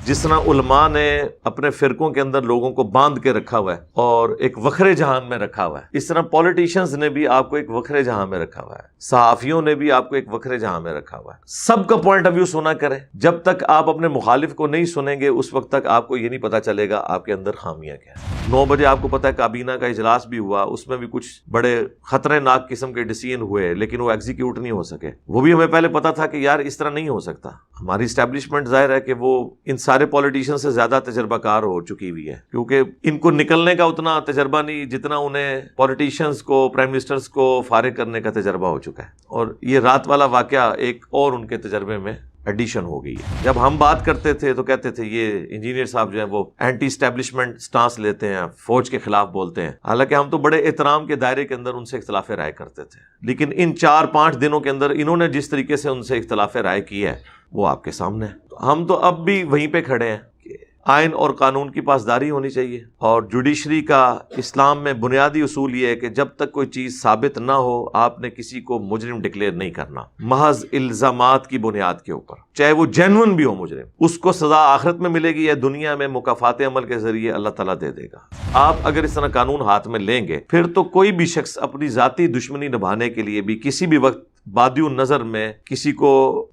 جس طرح علماء نے اپنے فرقوں کے اندر لوگوں کو باندھ کے رکھا ہوا ہے اور ایک وکھرے جہان میں رکھا ہوا ہے، اس طرح پولیٹیشنز نے بھی آپ کو ایک وکھرے جہان میں رکھا ہوا ہے، صحافیوں نے بھی آپ کو ایک وکھرے جہان میں رکھا ہوا ہے۔ سب کا پوائنٹ آف ویو سنا کریں، جب تک آپ اپنے مخالف کو نہیں سنیں گے اس وقت تک آپ کو یہ نہیں پتا چلے گا آپ کے اندر خامیاں کیا ہیں۔ 9 بجے آپ کو پتا ہے کابینہ کا اجلاس بھی ہوا، اس میں بھی کچھ بڑے خطرناک قسم کے ڈیسیژن ہوئے لیکن وہ ایگزیکیوٹ نہیں ہو سکے۔ وہ بھی ہمیں پہلے پتا تھا کہ یار اس طرح نہیں ہو سکتا۔ ہماری اسٹیبلشمنٹ ظاہر ہے کہ وہ ان سارے پولیٹیشین سے زیادہ تجربہ کار ہو چکی ہوئی ہے، کیونکہ ان کو نکلنے کا اتنا تجربہ نہیں جتنا انہیں پولیٹیشینز کو، پرائم منسٹرز کو فارغ کرنے کا تجربہ ہو چکا ہے، اور یہ رات والا واقعہ ایک اور ان کے تجربے میں ایڈیشن ہو گئی ہے۔ جب ہم بات کرتے تھے تو کہتے تھے یہ انجینئر صاحب جو ہیں وہ اینٹی اسٹیبلشمنٹ سٹانس لیتے ہیں، فوج کے خلاف بولتے ہیں، حالانکہ ہم تو بڑے احترام کے دائرے کے اندر ان سے اختلاف رائے کرتے تھے، لیکن ان 4-5 دنوں کے اندر انہوں نے جس طریقے سے ان سے اختلاف رائے کی ہے وہ آپ کے سامنے ہے۔ ہم تو اب بھی وہیں پہ کھڑے ہیں کہ آئین اور قانون کی پاسداری ہونی چاہیے، اور جوڈیشری کا اسلام میں بنیادی اصول یہ ہے کہ جب تک کوئی چیز ثابت نہ ہو آپ نے کسی کو مجرم ڈکلیئر نہیں کرنا، محض الزامات کی بنیاد کے اوپر، چاہے وہ جینون بھی ہو مجرم، اس کو سزا آخرت میں ملے گی یا دنیا میں مکافات عمل کے ذریعے اللہ تعالیٰ دے دے گا۔ آپ اگر اس طرح قانون ہاتھ میں لیں گے پھر تو کوئی بھی شخص اپنی ذاتی دشمنی نبھانے کے لیے بھی کسی بھی وقت بادی النظر میں کسی کو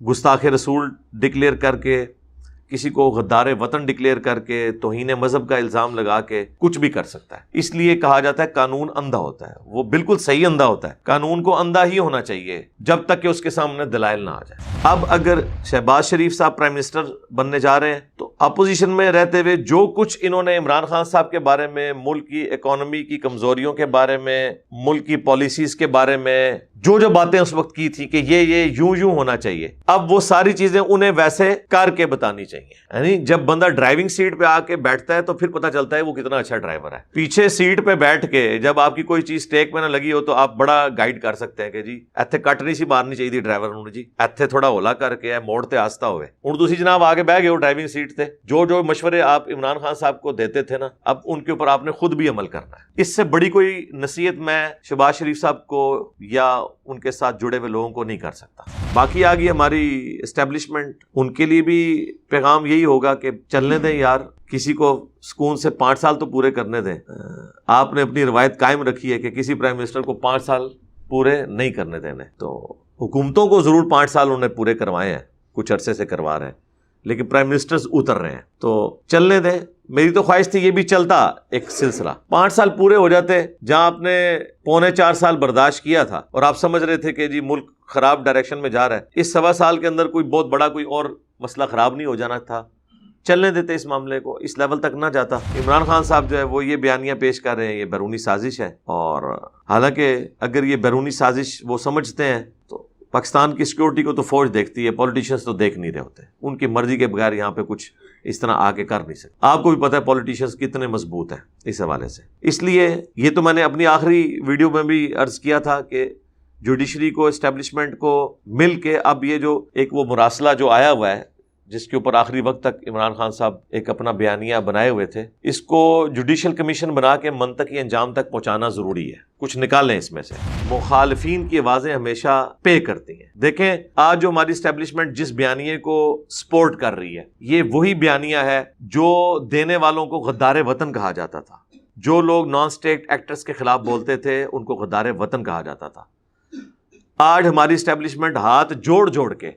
گستاخ رسول ڈکلیئر کر کے، کسی کو غدار وطن ڈکلیئر کر کے، توہین مذہب کا الزام لگا کے کچھ بھی کر سکتا ہے۔ اس لیے کہا جاتا ہے قانون اندھا ہوتا ہے، وہ بالکل صحیح اندھا ہوتا ہے، قانون کو اندھا ہی ہونا چاہیے جب تک کہ اس کے سامنے دلائل نہ آ جائے۔ اب اگر شہباز شریف صاحب پرائم منسٹر بننے جا رہے ہیں تو اپوزیشن میں رہتے ہوئے جو کچھ انہوں نے عمران خان صاحب کے بارے میں، ملک کی اکانومی کی کمزوریوں کے بارے میں، ملک کی پالیسیز کے بارے میں جو باتیں اس وقت کی تھی کہ یہ یوں ہونا چاہیے، اب وہ ساری چیزیں انہیں ویسے کر کے بتانی چاہیے۔ یعنی جب بندہ ڈرائیونگ سیٹ پہ آ کے بیٹھتا ہے تو پھر پتہ چلتا ہے وہ کتنا اچھا ڈرائیور ہے۔ پیچھے سیٹ پہ بیٹھ کے جب آپ کی کوئی چیز ٹیک پہ نہ لگی ہو تو آپ بڑا گائیڈ کر سکتے ہیں کہ جی ایتھے کٹ نہیں سی مارنی چاہیے ڈرائیور نوں، جی ایتھے تھوڑا ہولا کر کے موڑتے آستا ہوئے۔ ہوں تسی جناب آگے بیٹھ گئے ہو ڈرائیونگ سیٹ تے، جو مشورے آپ عمران خان صاحب کو دیتے تھے نا، اب ان کے اوپر آپ نے خود بھی عمل کرنا ہے۔ اس سے بڑی کوئی نصیحت میں شہباز شریف صاحب کو یا ان کے ساتھ جڑے ہوئے لوگوں کو نہیں کر سکتا۔ باقی آگے ہماری اسٹیبلشمنٹ، ان کے لیے بھی پیغام یہی ہوگا کہ چلنے دیں یار، کسی کو سکون سے 5 سال تو پورے کرنے دیں۔ آپ نے اپنی روایت قائم رکھی ہے کہ کسی پرائم منسٹر کو 5 سال پورے نہیں کرنے دینے، تو حکومتوں کو ضرور 5 سال انہوں نے پورے کروائے ہیں، کچھ عرصے سے کروا رہے ہیں، لیکن پرائم منسٹرز اتر رہے ہیں تو چلنے دیں۔ میری تو خواہش تھی یہ بھی چلتا ایک سلسلہ، 5 سال پورے ہو جاتے جہاں آپ نے 3.25 سال برداشت کیا تھا اور آپ سمجھ رہے تھے کہ جی ملک خراب ڈائریکشن میں جا رہا ہے، اس 1.25 سال کے اندر کوئی بہت بڑا کوئی اور مسئلہ خراب نہیں ہو جانا تھا، چلنے دیتے اس معاملے کو، اس لیول تک نہ جاتا۔ عمران خان صاحب جو ہے وہ یہ بیانیاں پیش کر رہے ہیں، یہ بیرونی سازش ہے، اور حالانکہ اگر یہ بیرونی سازش وہ سمجھتے ہیں تو پاکستان کی سیکورٹی کو تو فوج دیکھتی ہے، پولیٹیشنز تو دیکھ نہیں رہے ہوتے، ان کی مرضی کے بغیر یہاں پہ کچھ اس طرح آ کے کر نہیں سکتے۔ آپ کو بھی پتہ ہے پولیٹیشنز کتنے مضبوط ہیں اس حوالے سے، اس لیے یہ تو میں نے اپنی آخری ویڈیو میں بھی عرض کیا تھا کہ جوڈیشری کو، اسٹیبلشمنٹ کو مل کے اب یہ جو ایک وہ مراسلہ جو آیا ہوا ہے جس کے اوپر آخری وقت تک عمران خان صاحب ایک اپنا بیانیہ بنائے ہوئے تھے، اس کو جوڈیشل کمیشن بنا کے منطقی انجام تک پہنچانا ضروری ہے، کچھ نکالیں اس میں سے۔ مخالفین کی آوازیں ہمیشہ پے کرتی ہیں۔ دیکھیں آج جو ہماری اسٹیبلشمنٹ جس بیانیے کو سپورٹ کر رہی ہے، یہ وہی بیانیہ ہے جو دینے والوں کو غدار وطن کہا جاتا تھا، جو لوگ نان اسٹیٹ ایکٹرز کے خلاف بولتے تھے ان کو غدار وطن کہا جاتا تھا۔ آج ہماری اسٹیبلشمنٹ ہاتھ جوڑ کے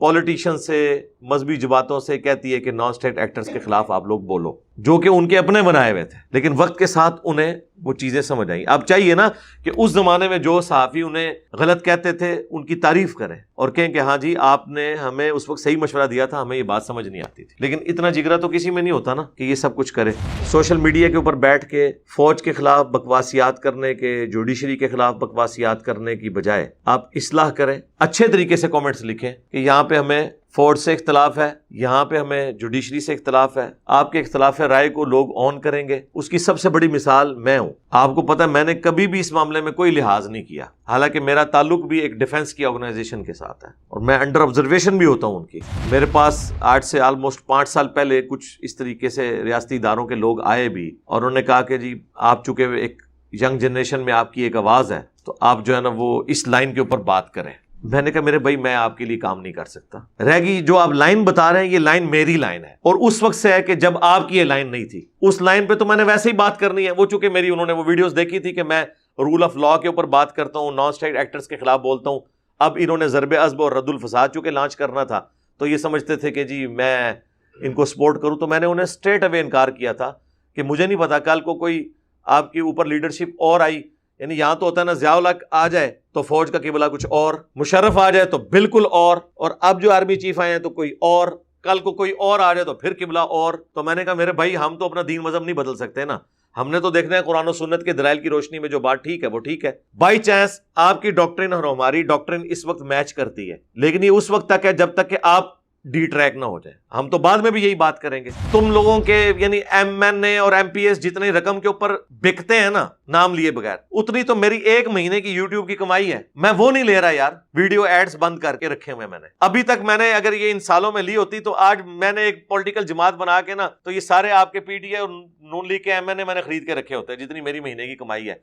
پولیٹیشن سے، مذہبی جماعتوں سے کہتی ہے کہ نان اسٹیٹ ایکٹرز کے خلاف آپ لوگ بولو، جو کہ ان کے اپنے بنائے ہوئے تھے، لیکن وقت کے ساتھ انہیں وہ چیزیں سمجھ آئیں۔ اب چاہیے نا کہ اس زمانے میں جو صحافی انہیں غلط کہتے تھے ان کی تعریف کریں اور کہیں کہ ہاں جی آپ نے ہمیں اس وقت صحیح مشورہ دیا تھا، ہمیں یہ بات سمجھ نہیں آتی تھی، لیکن اتنا جگرا تو کسی میں نہیں ہوتا نا کہ یہ سب کچھ کرے۔ سوشل میڈیا کے اوپر بیٹھ کے فوج کے خلاف بکواسیات کرنے کے، جوڈیشری کے خلاف بکواسیات کرنے کی بجائے آپ اصلاح کریں، اچھے طریقے سے کامنٹس لکھیں کہ یہاں پہ ہمیں فوج سے اختلاف ہے، یہاں پہ ہمیں جوڈیشری سے اختلاف ہے۔ آپ کے اختلاف رائے کو لوگ آن کریں گے، اس کی سب سے بڑی مثال میں ہوں۔ آپ کو پتہ ہے میں نے کبھی بھی اس معاملے میں کوئی لحاظ نہیں کیا، حالانکہ میرا تعلق بھی ایک ڈیفنس کی آرگنائزیشن کے ساتھ ہے اور میں انڈر آبزرویشن بھی ہوتا ہوں ان کی۔ میرے پاس آج سے آلموسٹ 5 سال پہلے کچھ اس طریقے سے ریاستی اداروں کے لوگ آئے بھی اور انہوں نے کہا کہ جی آپ چونکہ ایک ینگ جنریشن میں آپ کی ایک آواز ہے تو آپ جو ہے نا وہ اس لائن کے اوپر بات کریں۔ میں نے کہا میرے بھائی میں آپ کے لیے کام نہیں کر سکتا. رہ گئی جو آپ لائن بتا رہے ہیں یہ لائن میری لائن ہے اور اس وقت سے ہے کہ جب آپ کی یہ لائن نہیں تھی. اس لائن پہ تو میں نے ویسے ہی بات کرنی ہے. وہ چونکہ میری انہوں نے وہ ویڈیوز دیکھی تھی کہ میں رول آف لا کے اوپر بات کرتا ہوں, نان اسٹیٹ ایکٹرز کے خلاف بولتا ہوں. اب انہوں نے ضرب عصب اور رد الفساد چونکہ لانچ کرنا تھا تو یہ سمجھتے تھے کہ جی میں ان کو سپورٹ کروں. تو میں نے انہیں اسٹریٹ اوے انکار کیا تھا کہ مجھے نہیں پتا کل کو کوئی آپ کے اوپر لیڈرشپ اور آئی, یعنی یہاں تو ہوتا ہے نا ضیاء الحق آ جائے تو فوج کا قبلہ کچھ اور, مشرف آ جائے تو بالکل اور اب جو آرمی چیف آئے ہیں تو کوئی اور, کل کو کوئی اور آ جائے تو پھر قبلہ اور. تو میں نے کہا میرے بھائی ہم تو اپنا دین مذہب نہیں بدل سکتے نا, ہم نے تو دیکھنا ہے قرآن و سنت کے دلائل کی روشنی میں جو بات ٹھیک ہے وہ ٹھیک ہے. بائی چانس آپ کی ڈاکٹرن اور ہماری ڈاکٹرن اس وقت میچ کرتی ہے, لیکن یہ اس وقت تک ہے جب تک کہ آپ ڈی ٹریک نہ ہو جائے. ہم تو بعد میں بھی یہی بات کریں گے. تم لوگوں کے یعنی ایم این اے اور ایم پی ایس جتنی رقم کے اوپر بکتے ہیں نا نام لیے بغیر, اتنی تو میری ایک مہینے کی یوٹیوب کی کمائی ہے. میں وہ نہیں لے رہا یار, ویڈیو ایڈز بند کر کے رکھے ہوئے میں نے. ابھی تک میں نے اگر یہ ان سالوں میں لی ہوتی تو آج میں نے ایک پولیٹیکل جماعت بنا کے نا تو یہ سارے آپ کے پی ٹی اے اور نون لیگ کے ایم این اے میں نے خرید کے رکھے ہوتے جتنی میری مہینے کی کمائی ہے.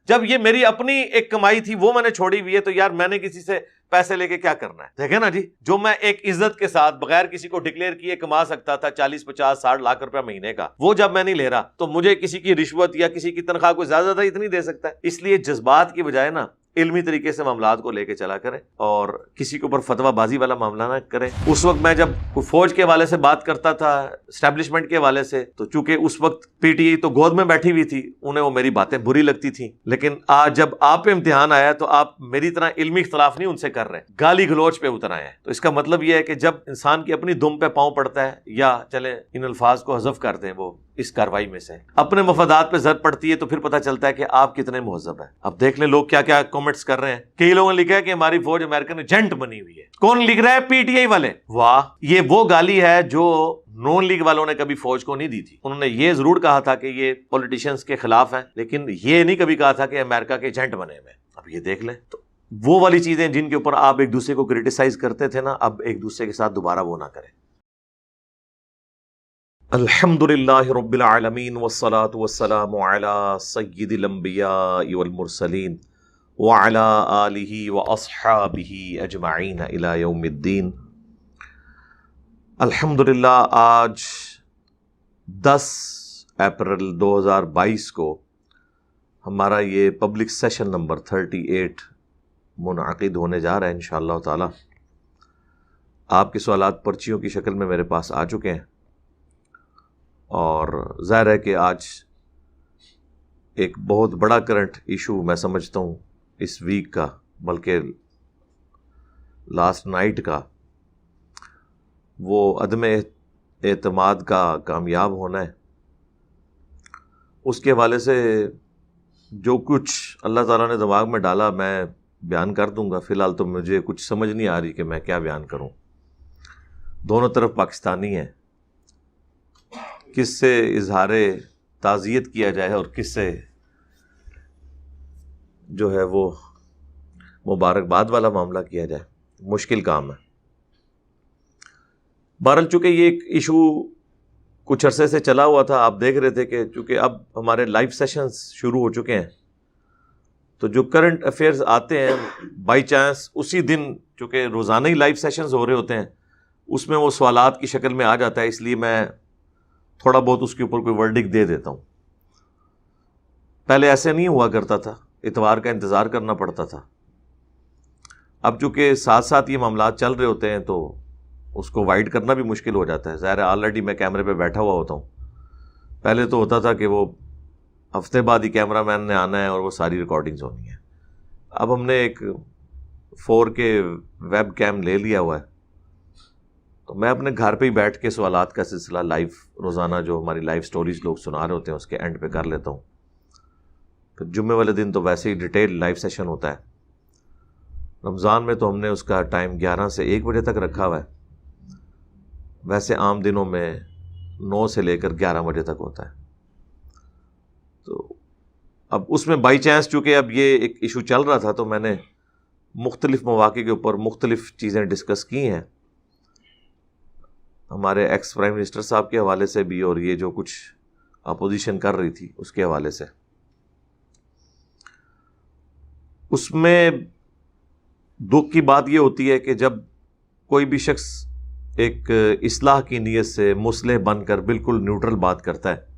جب یہ میری اپنی ایک کمائی تھی وہ میں نے چھوڑی ہوئی ہے تو یار میں نے کسی سے پیسے لے کے کیا کرنا ہے. دیکھیں نا جی, جو میں ایک عزت کے ساتھ بغیر کسی کو ڈکلیئر کیے کما سکتا تھا 40-50-60 لاکھ روپے مہینے کا, وہ جب میں نہیں لے رہا تو مجھے کسی کی رشوت یا کسی کی تنخواہ کو زیادہ اتنی دے سکتا ہے. اس لیے جذبات کی بجائے نا علمی طریقے سے معاملات کو لے کے چلا کریں اور کسی کے اوپر فتویٰ بازی والا معاملہ نہ کریں. اس وقت میں جب فوج کے حوالے سے بات کرتا تھا, اسٹیبلشمنٹ کے حوالے سے, تو چونکہ اس وقت پی ٹی آئی تو گود میں بیٹھی ہوئی تھی, انہیں وہ میری باتیں بری لگتی تھیں. لیکن آج جب آپ پہ امتحان آیا تو آپ میری طرح علمی اختلاف نہیں ان سے کر رہے, گالی گلوچ پہ اتر آئے ہیں. تو اس کا مطلب یہ ہے کہ جب انسان کی اپنی دم پہ پاؤں پڑتا ہے, یا چلے ان الفاظ کو حذف کر دیں, وہ اس کاروائی میں سے اپنے مفادات پہ ضرب پڑتی ہے تو پھر پتہ چلتا ہے کہ آپ کتنے مہذب ہیں. اب دیکھ لیں لوگ کیا کیا کامنٹس کر رہے ہیں. کئی لوگوں نے لکھا ہے کہ ہماری فوج امریکن ایجنٹ بنی ہوئی ہے. کون لکھ رہا ہے؟ پی ٹی آئی والے. واہ, یہ وہ گالی ہے جو نون لیگ والوں نے کبھی فوج کو نہیں دی تھی. انہوں نے یہ ضرور کہا تھا کہ یہ پولیٹیشنز کے خلاف ہیں, لیکن یہ نہیں کبھی کہا تھا کہ امریکہ کے ایجنٹ بنے ہوئے. اب یہ دیکھ لیں, تو وہ والی چیزیں جن کے اوپر آپ ایک دوسرے کو کرٹیسائز کرتے تھے نا, اب ایک دوسرے کے ساتھ دوبارہ وہ نہ کریں. الحمدللہ رب العالمین والصلاة والسلام علی سید الانبیاء والمرسلین وعلی آلہ واصحابہ اجمعین الی یوم الدین. الحمدللہ آج 10 اپریل 2022 کو ہمارا یہ پبلک سیشن نمبر 38 منعقد ہونے جا رہا ہے انشاءاللہ تعالی. آپ کے سوالات پرچیوں کی شکل میں میرے پاس آ چکے ہیں, اور ظاہر ہے کہ آج ایک بہت بڑا کرنٹ ایشو میں سمجھتا ہوں اس ویک کا, بلکہ لاسٹ نائٹ کا, وہ عدم اعتماد کا کامیاب ہونا ہے. اس کے حوالے سے جو کچھ اللہ تعالیٰ نے دماغ میں ڈالا میں بیان کر دوں گا. فی الحال تو مجھے کچھ سمجھ نہیں آ رہی کہ میں کیا بیان کروں. دونوں طرف پاکستانی ہیں, کس سے اظہار تعزیت کیا جائے اور کس سے جو ہے وہ مبارکباد والا معاملہ کیا جائے, مشکل کام ہے. بہرحال چونکہ یہ ایک ایشو کچھ عرصے سے چلا ہوا تھا, آپ دیکھ رہے تھے کہ چونکہ اب ہمارے لائیو سیشنز شروع ہو چکے ہیں تو جو کرنٹ افیئرز آتے ہیں بائی چانس اسی دن, چونکہ روزانہ ہی لائیو سیشنز ہو رہے ہوتے ہیں, اس میں وہ سوالات کی شکل میں آ جاتا ہے. اس لیے میں تھوڑا بہت اس کے اوپر کوئی ورڈک دے دیتا ہوں. پہلے ایسے نہیں ہوا کرتا تھا, اتوار کا انتظار کرنا پڑتا تھا. اب چونکہ ساتھ ساتھ یہ معاملات چل رہے ہوتے ہیں تو اس کو وائڈ کرنا بھی مشکل ہو جاتا ہے. ظاہر ہے آلریڈی میں کیمرے پہ بیٹھا ہوا ہوتا ہوں. پہلے تو ہوتا تھا کہ وہ ہفتے بعد ہی کیمرہ مین نے آنا ہے اور وہ ساری ریکارڈنگز ہونی ہیں. اب ہم نے ایک 4K ویب کیم لے لیا ہوا ہے, تو میں اپنے گھر پہ ہی بیٹھ کے سوالات کا سلسلہ لائیو روزانہ جو ہماری لائیو سٹوریز لوگ سنا رہے ہوتے ہیں اس کے اینڈ پہ کر لیتا ہوں. پھر جمعے والے دن تو ویسے ہی ڈیٹیل لائیو سیشن ہوتا ہے. رمضان میں تو ہم نے اس کا ٹائم 11 سے 1 بجے تک رکھا ہوا ہے. ویسے عام دنوں میں 9 سے لے کر 11 بجے تک ہوتا ہے. تو اب اس میں بائی چانس چونکہ اب یہ ایک ایشو چل رہا تھا تو میں نے مختلف مواقع کے اوپر مختلف چیزیں ڈسکس کی ہیں, ہمارے ایکس پرائم منسٹر صاحب کے حوالے سے بھی اور یہ جو کچھ اپوزیشن کر رہی تھی اس کے حوالے سے. اس میں دکھ کی بات یہ ہوتی ہے کہ جب کوئی بھی شخص ایک اصلاح کی نیت سے مصلح بن کر بالکل نیوٹرل بات کرتا ہے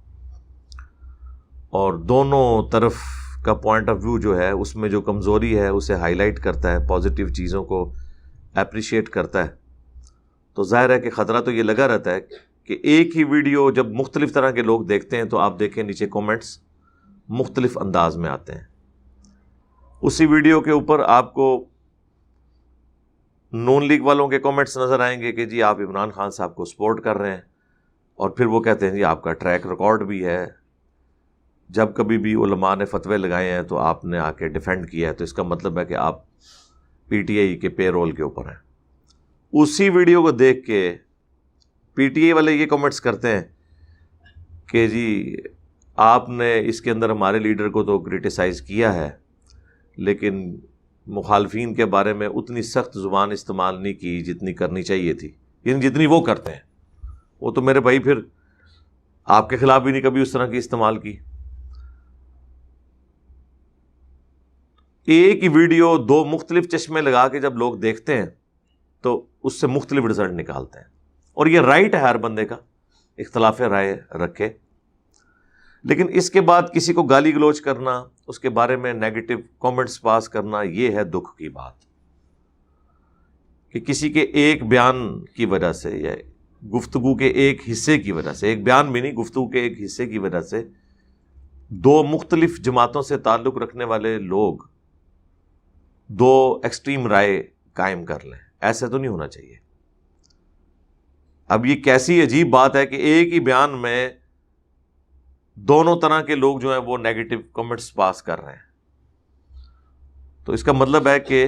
اور دونوں طرف کا پوائنٹ آف ویو جو ہے اس میں جو کمزوری ہے اسے ہائی لائٹ کرتا ہے، پازیٹیو چیزوں کو اپریشیٹ کرتا ہے، تو ظاہر ہے کہ خطرہ تو یہ لگا رہتا ہے کہ ایک ہی ویڈیو جب مختلف طرح کے لوگ دیکھتے ہیں تو آپ دیکھیں نیچے کومنٹس مختلف انداز میں آتے ہیں۔ اسی ویڈیو کے اوپر آپ کو نون لیگ والوں کے کومنٹس نظر آئیں گے کہ جی آپ عمران خان صاحب کو سپورٹ کر رہے ہیں، اور پھر وہ کہتے ہیں جی آپ کا ٹریک ریکارڈ بھی ہے، جب کبھی بھی علماء نے فتوے لگائے ہیں تو آپ نے آ کے ڈیفینڈ کیا ہے، تو اس کا مطلب ہے کہ آپ پی ٹی آئی کے پے رول کے اوپر ہیں۔ اسی ویڈیو کو دیکھ کے پی ٹی آئی والے یہ کمنٹس کرتے ہیں کہ جی آپ نے اس کے اندر ہمارے لیڈر کو تو کرٹیسائز کیا ہے لیکن مخالفین کے بارے میں اتنی سخت زبان استعمال نہیں کی جتنی کرنی چاہیے تھی، یعنی جتنی وہ کرتے ہیں۔ وہ تو میرے بھائی پھر آپ کے خلاف بھی نہیں کبھی اس طرح کی استعمال کی۔ ایک ہی ویڈیو دو مختلف چشمے لگا کے جب لوگ دیکھتے ہیں تو اس سے مختلف رزلٹ نکالتے ہیں، اور یہ رائٹ ہے ہر بندے کا اختلاف رائے رکھے، لیکن اس کے بعد کسی کو گالی گلوچ کرنا، اس کے بارے میں نیگیٹو کامنٹس پاس کرنا، یہ ہے دکھ کی بات کہ کسی کے ایک بیان کی وجہ سے یا گفتگو کے ایک حصے کی وجہ سے، ایک بیان بھی نہیں، گفتگو کے ایک حصے کی وجہ سے دو مختلف جماعتوں سے تعلق رکھنے والے لوگ دو ایکسٹریم رائے قائم کر لیں۔ ایسا تو نہیں ہونا چاہیے۔ اب یہ کیسی عجیب بات ہے کہ ایک ہی بیان میں دونوں طرح کے لوگ جو ہیں وہ نیگیٹو کمنٹس پاس کر رہے ہیں، تو اس کا مطلب ہے کہ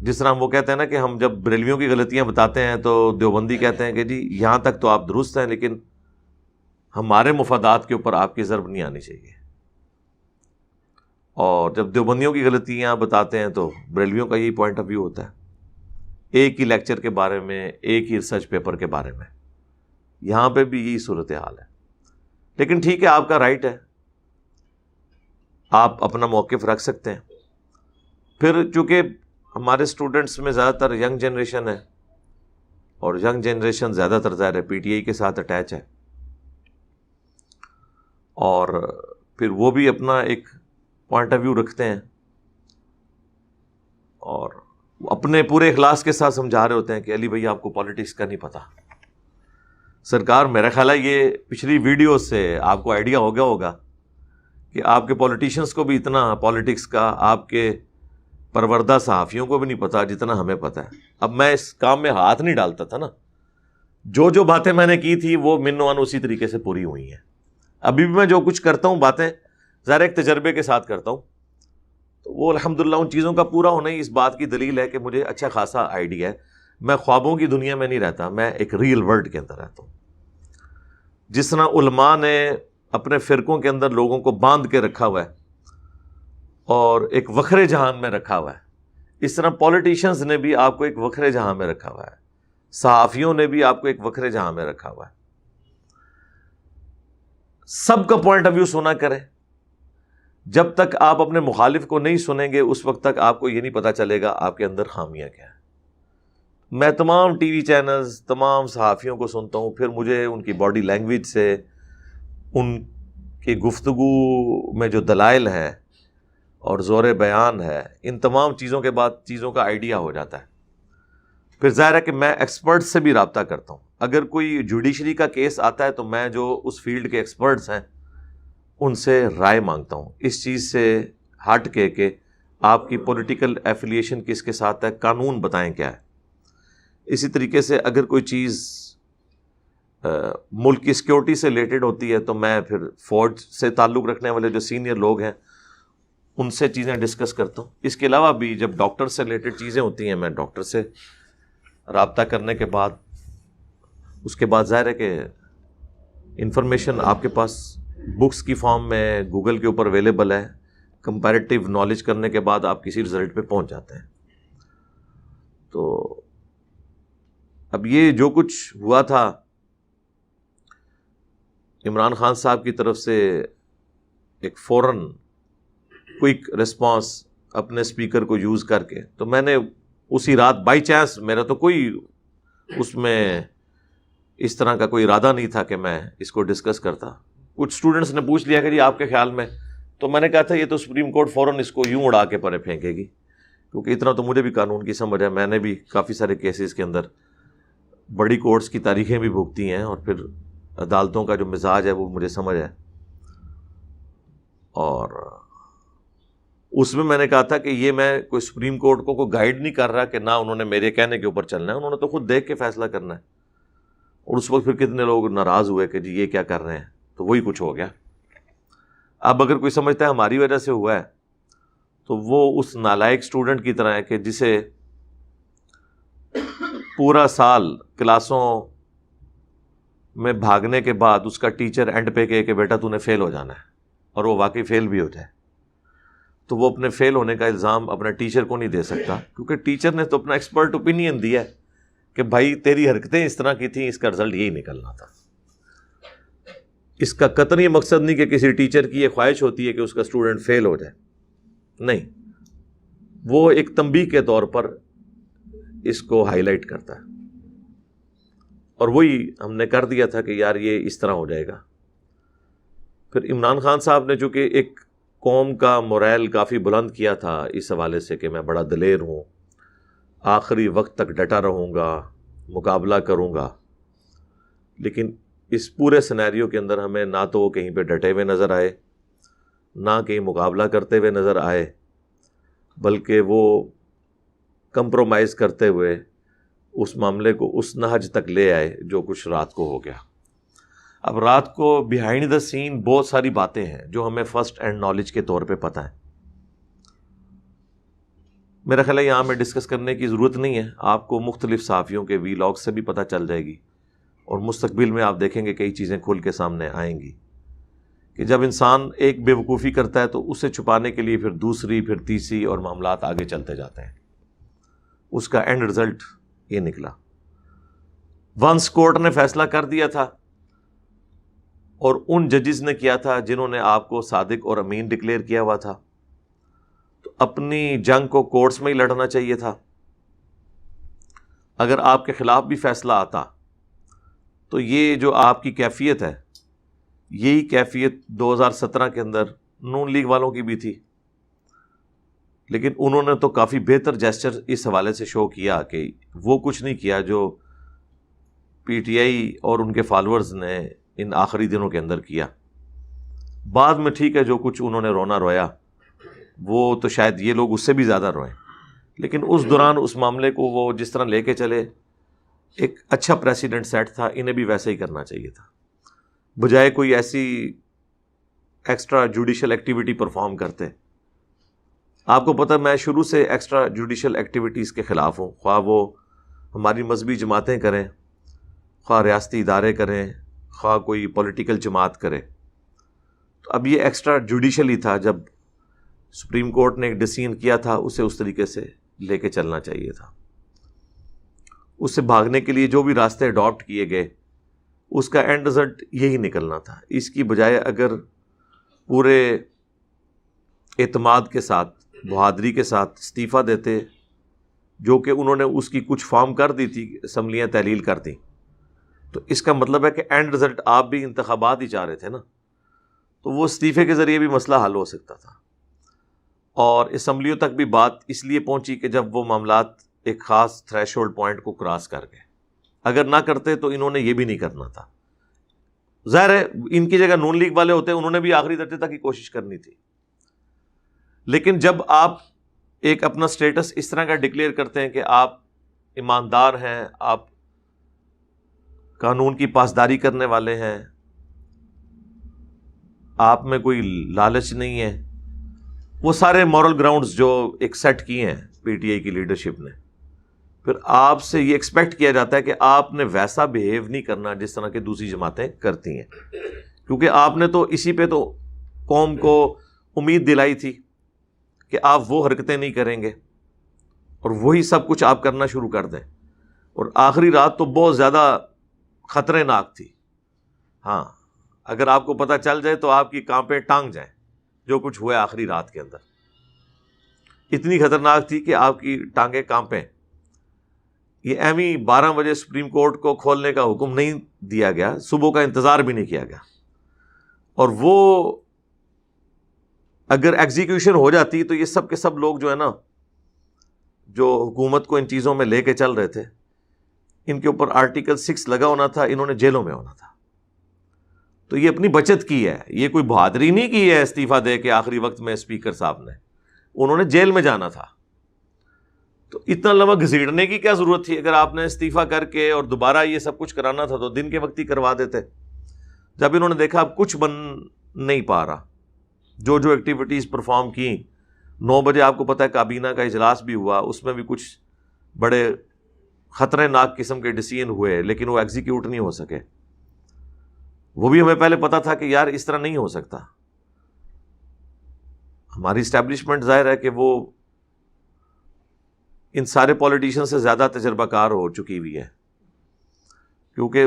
جس طرح وہ کہتے ہیں نا کہ ہم جب بریلویوں کی غلطیاں بتاتے ہیں تو دیوبندی کہتے ہیں کہ جی یہاں تک تو آپ درست ہیں لیکن ہمارے مفادات کے اوپر آپ کی ضرب نہیں آنی چاہیے، اور جب دیوبندیوں کی غلطیاں بتاتے ہیں تو بریلویوں کا یہی پوائنٹ آف ویو ہوتا ہے، ایک ہی لیکچر کے بارے میں، ایک ہی ریسرچ پیپر کے بارے میں۔ یہاں پہ بھی یہی صورتحال ہے، لیکن ٹھیک ہے، آپ کا رائٹ ہے، آپ اپنا موقف رکھ سکتے ہیں۔ پھر چونکہ ہمارے اسٹوڈنٹس میں زیادہ تر ینگ جنریشن ہے، اور ینگ جنریشن زیادہ تر ظاہر ہے پی ٹی آئی کے ساتھ اٹیچ ہے، اور پھر وہ بھی اپنا ایک پوائنٹ آف ویو رکھتے ہیں اور اپنے پورے اخلاص کے ساتھ سمجھا رہے ہوتے ہیں کہ علی بھائی آپ کو پالیٹکس کا نہیں پتہ۔ سرکار میرا خیال ہے یہ پچھلی ویڈیو سے آپ کو آئیڈیا ہو گیا ہوگا کہ آپ کے پولیٹیشنز کو بھی اتنا پالیٹکس کا، آپ کے پروردہ صحافیوں کو بھی نہیں پتا جتنا ہمیں پتہ ہے۔ اب میں اس کام میں ہاتھ نہیں ڈالتا تھا نا، جو باتیں میں نے کی تھی وہ منوان اسی طریقے سے پوری ہوئی ہیں۔ ابھی بھی میں جو کچھ کرتا ہوں باتیں ظاہر ایک تجربے کے ساتھ کرتا ہوں، تو وہ الحمدللہ ان چیزوں کا پورا ہونا ہی اس بات کی دلیل ہے کہ مجھے اچھا خاصا آئیڈیا ہے۔ میں خوابوں کی دنیا میں نہیں رہتا، میں ایک ریئل ورلڈ کے اندر رہتا ہوں۔ جس طرح علماء نے اپنے فرقوں کے اندر لوگوں کو باندھ کے رکھا ہوا ہے اور ایک وکھرے جہان میں رکھا ہوا ہے، اس طرح پولیٹیشنز نے بھی آپ کو ایک وکھرے جہاں میں رکھا ہوا ہے، صحافیوں نے بھی آپ کو ایک وکھرے جہاں میں رکھا ہوا ہے۔ سب کا پوائنٹ آف ویو سنا کریں، جب تک آپ اپنے مخالف کو نہیں سنیں گے اس وقت تک آپ کو یہ نہیں پتا چلے گا آپ کے اندر خامیاں کیا ہیں۔ میں تمام ٹی وی چینلز، تمام صحافیوں کو سنتا ہوں، پھر مجھے ان کی باڈی لینگویج سے، ان کی گفتگو میں جو دلائل ہے اور زور بیان ہے، ان تمام چیزوں کے بعد چیزوں کا آئیڈیا ہو جاتا ہے۔ پھر ظاہر ہے کہ میں ایکسپرٹ سے بھی رابطہ کرتا ہوں۔ اگر کوئی جوڈیشری کا کیس آتا ہے تو میں جو اس فیلڈ کے ایکسپرٹس ہیں ان سے رائے مانگتا ہوں، اس چیز سے ہٹ کے کہ آپ کی پولیٹیکل ایفیلیشن کس کے ساتھ ہے، قانون بتائیں کیا ہے۔ اسی طریقے سے اگر کوئی چیز ملک کی سیکیورٹی سے ریلیٹڈ ہوتی ہے تو میں پھر فوج سے تعلق رکھنے والے جو سینئر لوگ ہیں ان سے چیزیں ڈسکس کرتا ہوں۔ اس کے علاوہ بھی جب ڈاکٹر سے ریلیٹڈ چیزیں ہوتی ہیں میں ڈاکٹر سے رابطہ کرنے کے بعد، اس کے بعد ظاہر ہے کہ انفارمیشن آپ کے پاس بکس کی فارم میں گوگل کے اوپر اویلیبل ہے، کمپیریٹیو نالج کرنے کے بعد آپ کسی رزلٹ پہ پہنچ جاتے ہیں۔ تو اب یہ جو کچھ ہوا تھا عمران خان صاحب کی طرف سے ایک فوراً کوئک ریسپانس اپنے اسپیکر کو یوز کر کے. تو میں نے اسی رات بائی چانس, میرا تو کوئی اس میں اس طرح کا کوئی ارادہ نہیں تھا کہ میں اس کو ڈسکس کرتا, کچھ اسٹوڈنٹس نے پوچھ لیا کہ جی آپ کے خیال میں, تو میں نے کہا تھا یہ تو سپریم کورٹ فوراً اس کو یوں اڑا کے پرے پھینکے گی, کیونکہ اتنا تو مجھے بھی قانون کی سمجھ ہے, میں نے بھی کافی سارے کیسز کے اندر بڑی کورٹس کی تاریخیں بھی بھگتی ہیں, اور پھر عدالتوں کا جو مزاج ہے وہ مجھے سمجھ ہے. اور اس میں نے کہا تھا کہ یہ میں کوئی سپریم کورٹ کو کوئی گائیڈ نہیں کر رہا کہ نہ انہوں نے میرے کہنے کے اوپر چلنا ہے, انہوں نے تو خود دیکھ کے فیصلہ کرنا ہے. اور اس وقت پھر کتنے لوگ ناراض ہوئے کہ جی یہ کیا کر رہے ہیں, تو وہی کچھ ہو گیا. اب اگر کوئی سمجھتا ہے ہماری وجہ سے ہوا ہے, تو وہ اس نالائق اسٹوڈنٹ کی طرح ہے کہ جسے پورا سال کلاسوں میں بھاگنے کے بعد اس کا ٹیچر اینڈ پہ کہے کہ بیٹا تو نے فیل ہو جانا ہے, اور وہ واقعی فیل بھی ہو جائے, تو وہ اپنے فیل ہونے کا الزام اپنے ٹیچر کو نہیں دے سکتا, کیونکہ ٹیچر نے تو اپنا ایکسپرٹ اوپینین دیا ہے کہ بھائی تیری حرکتیں اس طرح کی تھیں, اس کا رزلٹ یہی نکلنا تھا. اس کا قطعی یہ مقصد نہیں کہ کسی ٹیچر کی یہ خواہش ہوتی ہے کہ اس کا اسٹوڈنٹ فیل ہو جائے, نہیں, وہ ایک تنبیہ کے طور پر اس کو ہائی لائٹ کرتا ہے. اور وہی ہم نے کر دیا تھا کہ یار یہ اس طرح ہو جائے گا. پھر عمران خان صاحب نے چونکہ ایک قوم کا موریل کافی بلند کیا تھا اس حوالے سے کہ میں بڑا دلیر ہوں, آخری وقت تک ڈٹا رہوں گا, مقابلہ کروں گا, لیکن اس پورے سینیریو کے اندر ہمیں نہ تو وہ کہیں پہ ڈٹے ہوئے نظر آئے, نہ کہیں مقابلہ کرتے ہوئے نظر آئے, بلکہ وہ کمپرومائز کرتے ہوئے اس معاملے کو اس نہج تک لے آئے جو کچھ رات کو ہو گیا. اب رات کو بیہائنڈ دا سین بہت ساری باتیں ہیں جو ہمیں فرسٹ ہینڈ نالج کے طور پہ پتہ ہے. میرا خیال ہے یہاں میں ڈسکس کرنے کی ضرورت نہیں ہے, آپ کو مختلف صحافیوں کے وی لاگ سے بھی پتہ چل جائے گی, اور مستقبل میں آپ دیکھیں گے کئی چیزیں کھل کے سامنے آئیں گی کہ جب انسان ایک بے وقوفی کرتا ہے تو اسے چھپانے کے لیے پھر دوسری, پھر تیسری, اور معاملات آگے چلتے جاتے ہیں. اس کا اینڈ رزلٹ یہ نکلا. ونس کورٹ نے فیصلہ کر دیا تھا, اور ان ججز نے کیا تھا جنہوں نے آپ کو صادق اور امین ڈکلیئر کیا ہوا تھا, تو اپنی جنگ کو کورٹس میں ہی لڑنا چاہیے تھا. اگر آپ کے خلاف بھی فیصلہ آتا تو یہ جو آپ کی کیفیت ہے, یہی کیفیت 2017 کے اندر نون لیگ والوں کی بھی تھی, لیکن انہوں نے تو کافی بہتر جیسچر اس حوالے سے شو کیا کہ وہ کچھ نہیں کیا جو پی ٹی آئی اور ان کے فالورز نے ان آخری دنوں کے اندر کیا. بعد میں ٹھیک ہے جو کچھ انہوں نے رونا رویا وہ تو شاید یہ لوگ اس سے بھی زیادہ روئیں, لیکن اس دوران اس معاملے کو وہ جس طرح لے کے چلے ایک اچھا پریسیڈنٹ سیٹ تھا. انہیں بھی ویسے ہی کرنا چاہیے تھا, بجائے کوئی ایسی ایکسٹرا جوڈیشل ایکٹیویٹی پرفارم کرتے. آپ کو پتہ میں شروع سے ایکسٹرا جوڈیشل ایکٹیویٹیز کے خلاف ہوں, خواہ وہ ہماری مذہبی جماعتیں کریں, خواہ ریاستی ادارے کریں, خواہ کوئی پولیٹیکل جماعت کرے. تو اب یہ ایکسٹرا جوڈیشل ہی تھا, جب سپریم کورٹ نے ایک ڈیسیژن کیا تھا اسے اس طریقے سے لے کے چلنا چاہیے تھا. اس سے بھاگنے کے لیے جو بھی راستے اڈاپٹ کیے گئے اس کا اینڈ رزلٹ یہی نکلنا تھا. اس کی بجائے اگر پورے اعتماد کے ساتھ, بہادری کے ساتھ استعفیٰ دیتے, جو کہ انہوں نے اس کی کچھ فارم کر دی تھی, اسمبلیاں تحلیل کر دیں, تو اس کا مطلب ہے کہ اینڈ رزلٹ آپ بھی انتخابات ہی چاہ رہے تھے نا, تو وہ استعفے کے ذریعے بھی مسئلہ حل ہو سکتا تھا. اور اسمبلیوں تک بھی بات اس لیے پہنچی کہ جب وہ معاملات ایک خاص تھریش ہولڈ پوائنٹ کو کراس کر گئے. اگر نہ کرتے تو انہوں نے یہ بھی نہیں کرنا تھا. ظاہر ہے ان کی جگہ نون لیگ والے ہوتے, انہوں نے بھی آخری درجے تک کی کوشش کرنی تھی. لیکن جب آپ ایک اپنا سٹیٹس اس طرح کا ڈکلیئر کرتے ہیں کہ آپ ایماندار ہیں, آپ قانون کی پاسداری کرنے والے ہیں, آپ میں کوئی لالچ نہیں ہے, وہ سارے مورل گراؤنڈز جو ایک سیٹ کیے ہیں پی ٹی آئی کی لیڈرشپ نے, پھر آپ سے یہ ایکسپیکٹ کیا جاتا ہے کہ آپ نے ویسا بیہیو نہیں کرنا جس طرح کہ دوسری جماعتیں کرتی ہیں, کیونکہ آپ نے تو اسی پہ تو قوم کو امید دلائی تھی کہ آپ وہ حرکتیں نہیں کریں گے, اور وہی سب کچھ آپ کرنا شروع کر دیں. اور آخری رات تو بہت زیادہ خطرے ناک تھی. ہاں, اگر آپ کو پتہ چل جائے تو آپ کی کانپیں ٹانگ جائیں جو کچھ ہوا آخری رات کے اندر. اتنی خطرناک تھی کہ آپ کی ٹانگیں کانپیں. یہ ایویں 12 بجے سپریم کورٹ کو کھولنے کا حکم نہیں دیا گیا, صبح کا انتظار بھی نہیں کیا گیا, اور وہ اگر ایگزیکیوشن ہو جاتی تو یہ سب کے سب لوگ جو ہے نا, جو حکومت کو ان چیزوں میں لے کے چل رہے تھے, ان کے اوپر آرٹیکل 6 لگا ہونا تھا, انہوں نے جیلوں میں ہونا تھا. تو یہ اپنی بچت کی ہے, یہ کوئی بہادری نہیں کی ہے استعفیٰ دے کے آخری وقت میں اسپیکر صاحب نے, انہوں نے جیل میں جانا تھا. تو اتنا لمبا گھسیٹنے کی کیا ضرورت تھی؟ اگر آپ نے استعفیٰ کر کے اور دوبارہ یہ سب کچھ کرانا تھا تو دن کے وقت ہی کروا دیتے. جب انہوں نے دیکھا اب کچھ بن نہیں پا رہا, جو جو ایکٹیویٹیز پرفارم کی, 9 بجے آپ کو پتہ ہے کابینہ کا اجلاس بھی ہوا, اس میں بھی کچھ بڑے خطرناک قسم کے ڈیسیژن ہوئے, لیکن وہ ایگزیکیوٹ نہیں ہو سکے. وہ بھی ہمیں پہلے پتا تھا کہ یار اس طرح نہیں ہو سکتا. ہماری اسٹیبلشمنٹ ظاہر ہے کہ وہ ان سارے پولیٹیشین سے زیادہ تجربہ کار ہو چکی ہوئی ہے, کیونکہ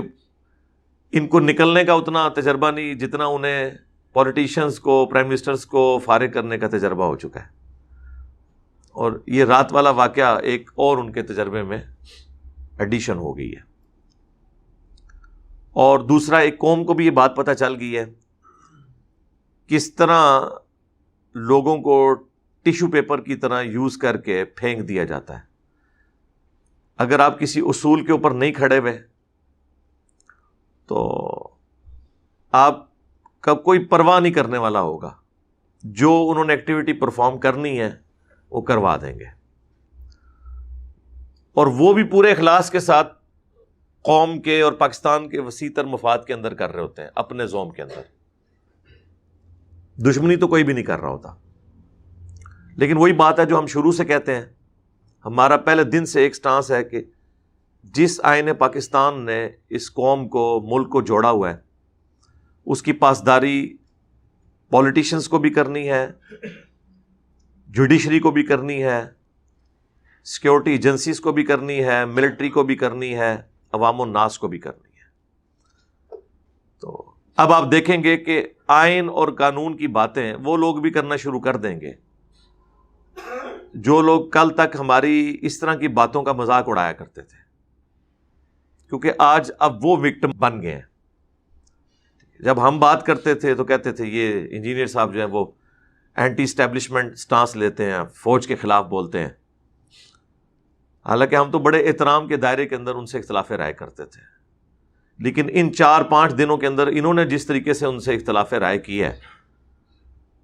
ان کو نکلنے کا اتنا تجربہ نہیں جتنا انہیں پولیٹیشینز کو, پرائم منسٹرز کو فارغ کرنے کا تجربہ ہو چکا ہے. اور یہ رات والا واقعہ ایک اور ان کے تجربے میں ایڈیشن ہو گئی ہے. اور دوسرا, ایک قوم کو بھی یہ بات پتہ چل گئی ہے کس طرح لوگوں کو ٹیشو پیپر کی طرح یوز کر کے پھینک دیا جاتا ہے. اگر آپ کسی اصول کے اوپر نہیں کھڑے ہوئے تو آپ کا کوئی پرواہ نہیں کرنے والا ہوگا, جو انہوں نے ایکٹیویٹی پرفارم کرنی ہے وہ کروا دیں گے, اور وہ بھی پورے اخلاص کے ساتھ قوم کے اور پاکستان کے وسیع تر مفاد کے اندر کر رہے ہوتے ہیں, اپنے زوم کے اندر. دشمنی تو کوئی بھی نہیں کر رہا ہوتا. لیکن وہی بات ہے جو ہم شروع سے کہتے ہیں, ہمارا پہلے دن سے ایک سٹانس ہے کہ جس آئین پاکستان نے اس قوم کو, ملک کو جوڑا ہوا ہے, اس کی پاسداری پولیٹیشنز کو بھی کرنی ہے, جوڈیشری کو بھی کرنی ہے, سیکیورٹی ایجنسیز کو بھی کرنی ہے, ملٹری کو بھی کرنی ہے, عوام الناس کو بھی کرنی ہے. تو اب آپ دیکھیں گے کہ آئین اور قانون کی باتیں وہ لوگ بھی کرنا شروع کر دیں گے جو لوگ کل تک ہماری اس طرح کی باتوں کا مذاق اڑایا کرتے تھے, کیونکہ آج اب وہ وکٹم بن گئے ہیں. جب ہم بات کرتے تھے تو کہتے تھے یہ انجینئر صاحب جو ہیں وہ اینٹی اسٹیبلشمنٹ سٹانس لیتے ہیں, فوج کے خلاف بولتے ہیں. حالانکہ ہم تو بڑے احترام کے دائرے کے اندر ان سے اختلاف رائے کرتے تھے, لیکن ان 4-5 دنوں کے اندر انہوں نے جس طریقے سے ان سے اختلاف رائے کی ہے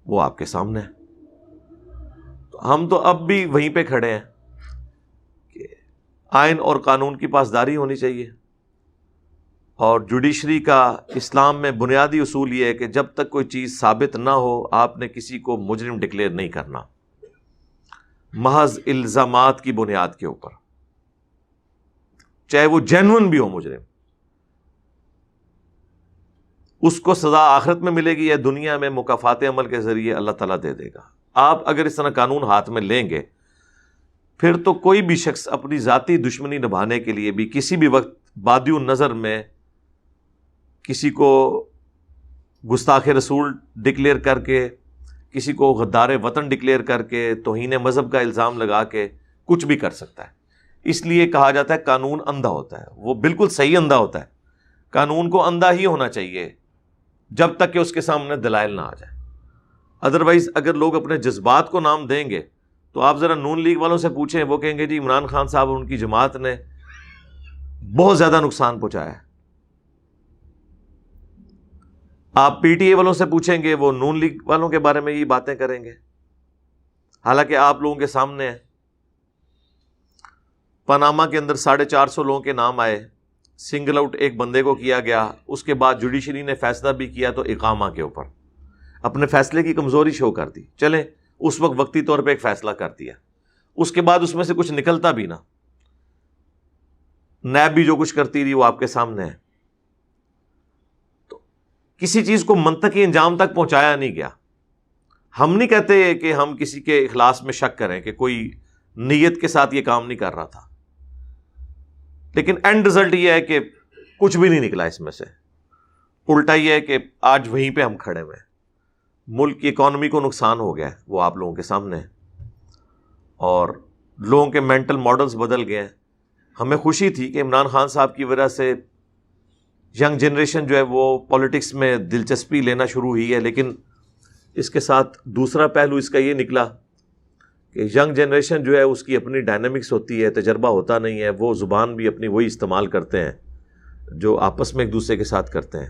وہ آپ کے سامنے ہے. تو ہم تو اب بھی وہیں پہ کھڑے ہیں کہ آئین اور قانون کی پاسداری ہونی چاہیے, اور جوڈیشری کا اسلام میں بنیادی اصول یہ ہے کہ جب تک کوئی چیز ثابت نہ ہو آپ نے کسی کو مجرم ڈکلیئر نہیں کرنا, محض الزامات کی بنیاد کے اوپر, چاہے وہ جینون بھی ہو مجرم. اس کو سزا آخرت میں ملے گی یا دنیا میں مکافات عمل کے ذریعے اللہ تعالیٰ دے دے گا. آپ اگر اس طرح قانون ہاتھ میں لیں گے پھر تو کوئی بھی شخص اپنی ذاتی دشمنی نبھانے کے لیے بھی کسی بھی وقت بادی النظر میں کسی کو گستاخ رسول ڈکلیئر کر کے, کسی کو غدار وطن ڈکلیئر کر کے, توہین مذہب کا الزام لگا کے کچھ بھی کر سکتا ہے. اس لیے کہا جاتا ہے قانون اندھا ہوتا ہے. وہ بالکل صحیح اندھا ہوتا ہے. قانون کو اندھا ہی ہونا چاہیے جب تک کہ اس کے سامنے دلائل نہ آ جائے. ادروائز اگر لوگ اپنے جذبات کو نام دیں گے تو آپ ذرا نون لیگ والوں سے پوچھیں, وہ کہیں گے جی عمران خان صاحب اور ان کی جماعت نے بہت زیادہ نقصان پہنچایا ہے. آپ پی ٹی اے والوں سے پوچھیں گے, وہ نون لیگ والوں کے بارے میں یہ باتیں کریں گے, حالانکہ آپ لوگوں کے سامنے ہے. پاناما کے اندر 450 لوگوں کے نام آئے, سنگل آؤٹ ایک بندے کو کیا گیا, اس کے بعد جوڈیشری نے فیصلہ بھی کیا تو اقامہ کے اوپر اپنے فیصلے کی کمزوری شو کر دی. چلیں اس وقت وقتی طور پہ ایک فیصلہ کر دیا, اس کے بعد اس میں سے کچھ نکلتا بھی نہ, نیب بھی جو کچھ کرتی رہی وہ آپ کے سامنے ہے. تو کسی چیز کو منطقی انجام تک پہنچایا نہیں گیا. ہم نہیں کہتے کہ ہم کسی کے اخلاص میں شک کریں کہ کوئی نیت کے ساتھ یہ کام نہیں کر رہا تھا, لیکن اینڈ رزلٹ یہ ہے کہ کچھ بھی نہیں نکلا اس میں سے. الٹا یہ ہے کہ آج وہیں پہ ہم کھڑے ہوئے ہیں. ملک کی اکانومی کو نقصان ہو گیا ہے, وہ آپ لوگوں کے سامنے ہے. اور لوگوں کے مینٹل ماڈلز بدل گئے ہیں. ہمیں خوشی تھی کہ عمران خان صاحب کی وجہ سے ینگ جنریشن جو ہے وہ پالیٹکس میں دلچسپی لینا شروع ہوئی ہے، لیکن اس کے ساتھ دوسرا پہلو اس کا یہ نکلا کہ ینگ جنریشن جو ہے اس کی اپنی ڈائنامکس ہوتی ہے، تجربہ ہوتا نہیں ہے، وہ زبان بھی اپنی وہی استعمال کرتے ہیں جو آپس میں ایک دوسرے کے ساتھ کرتے ہیں.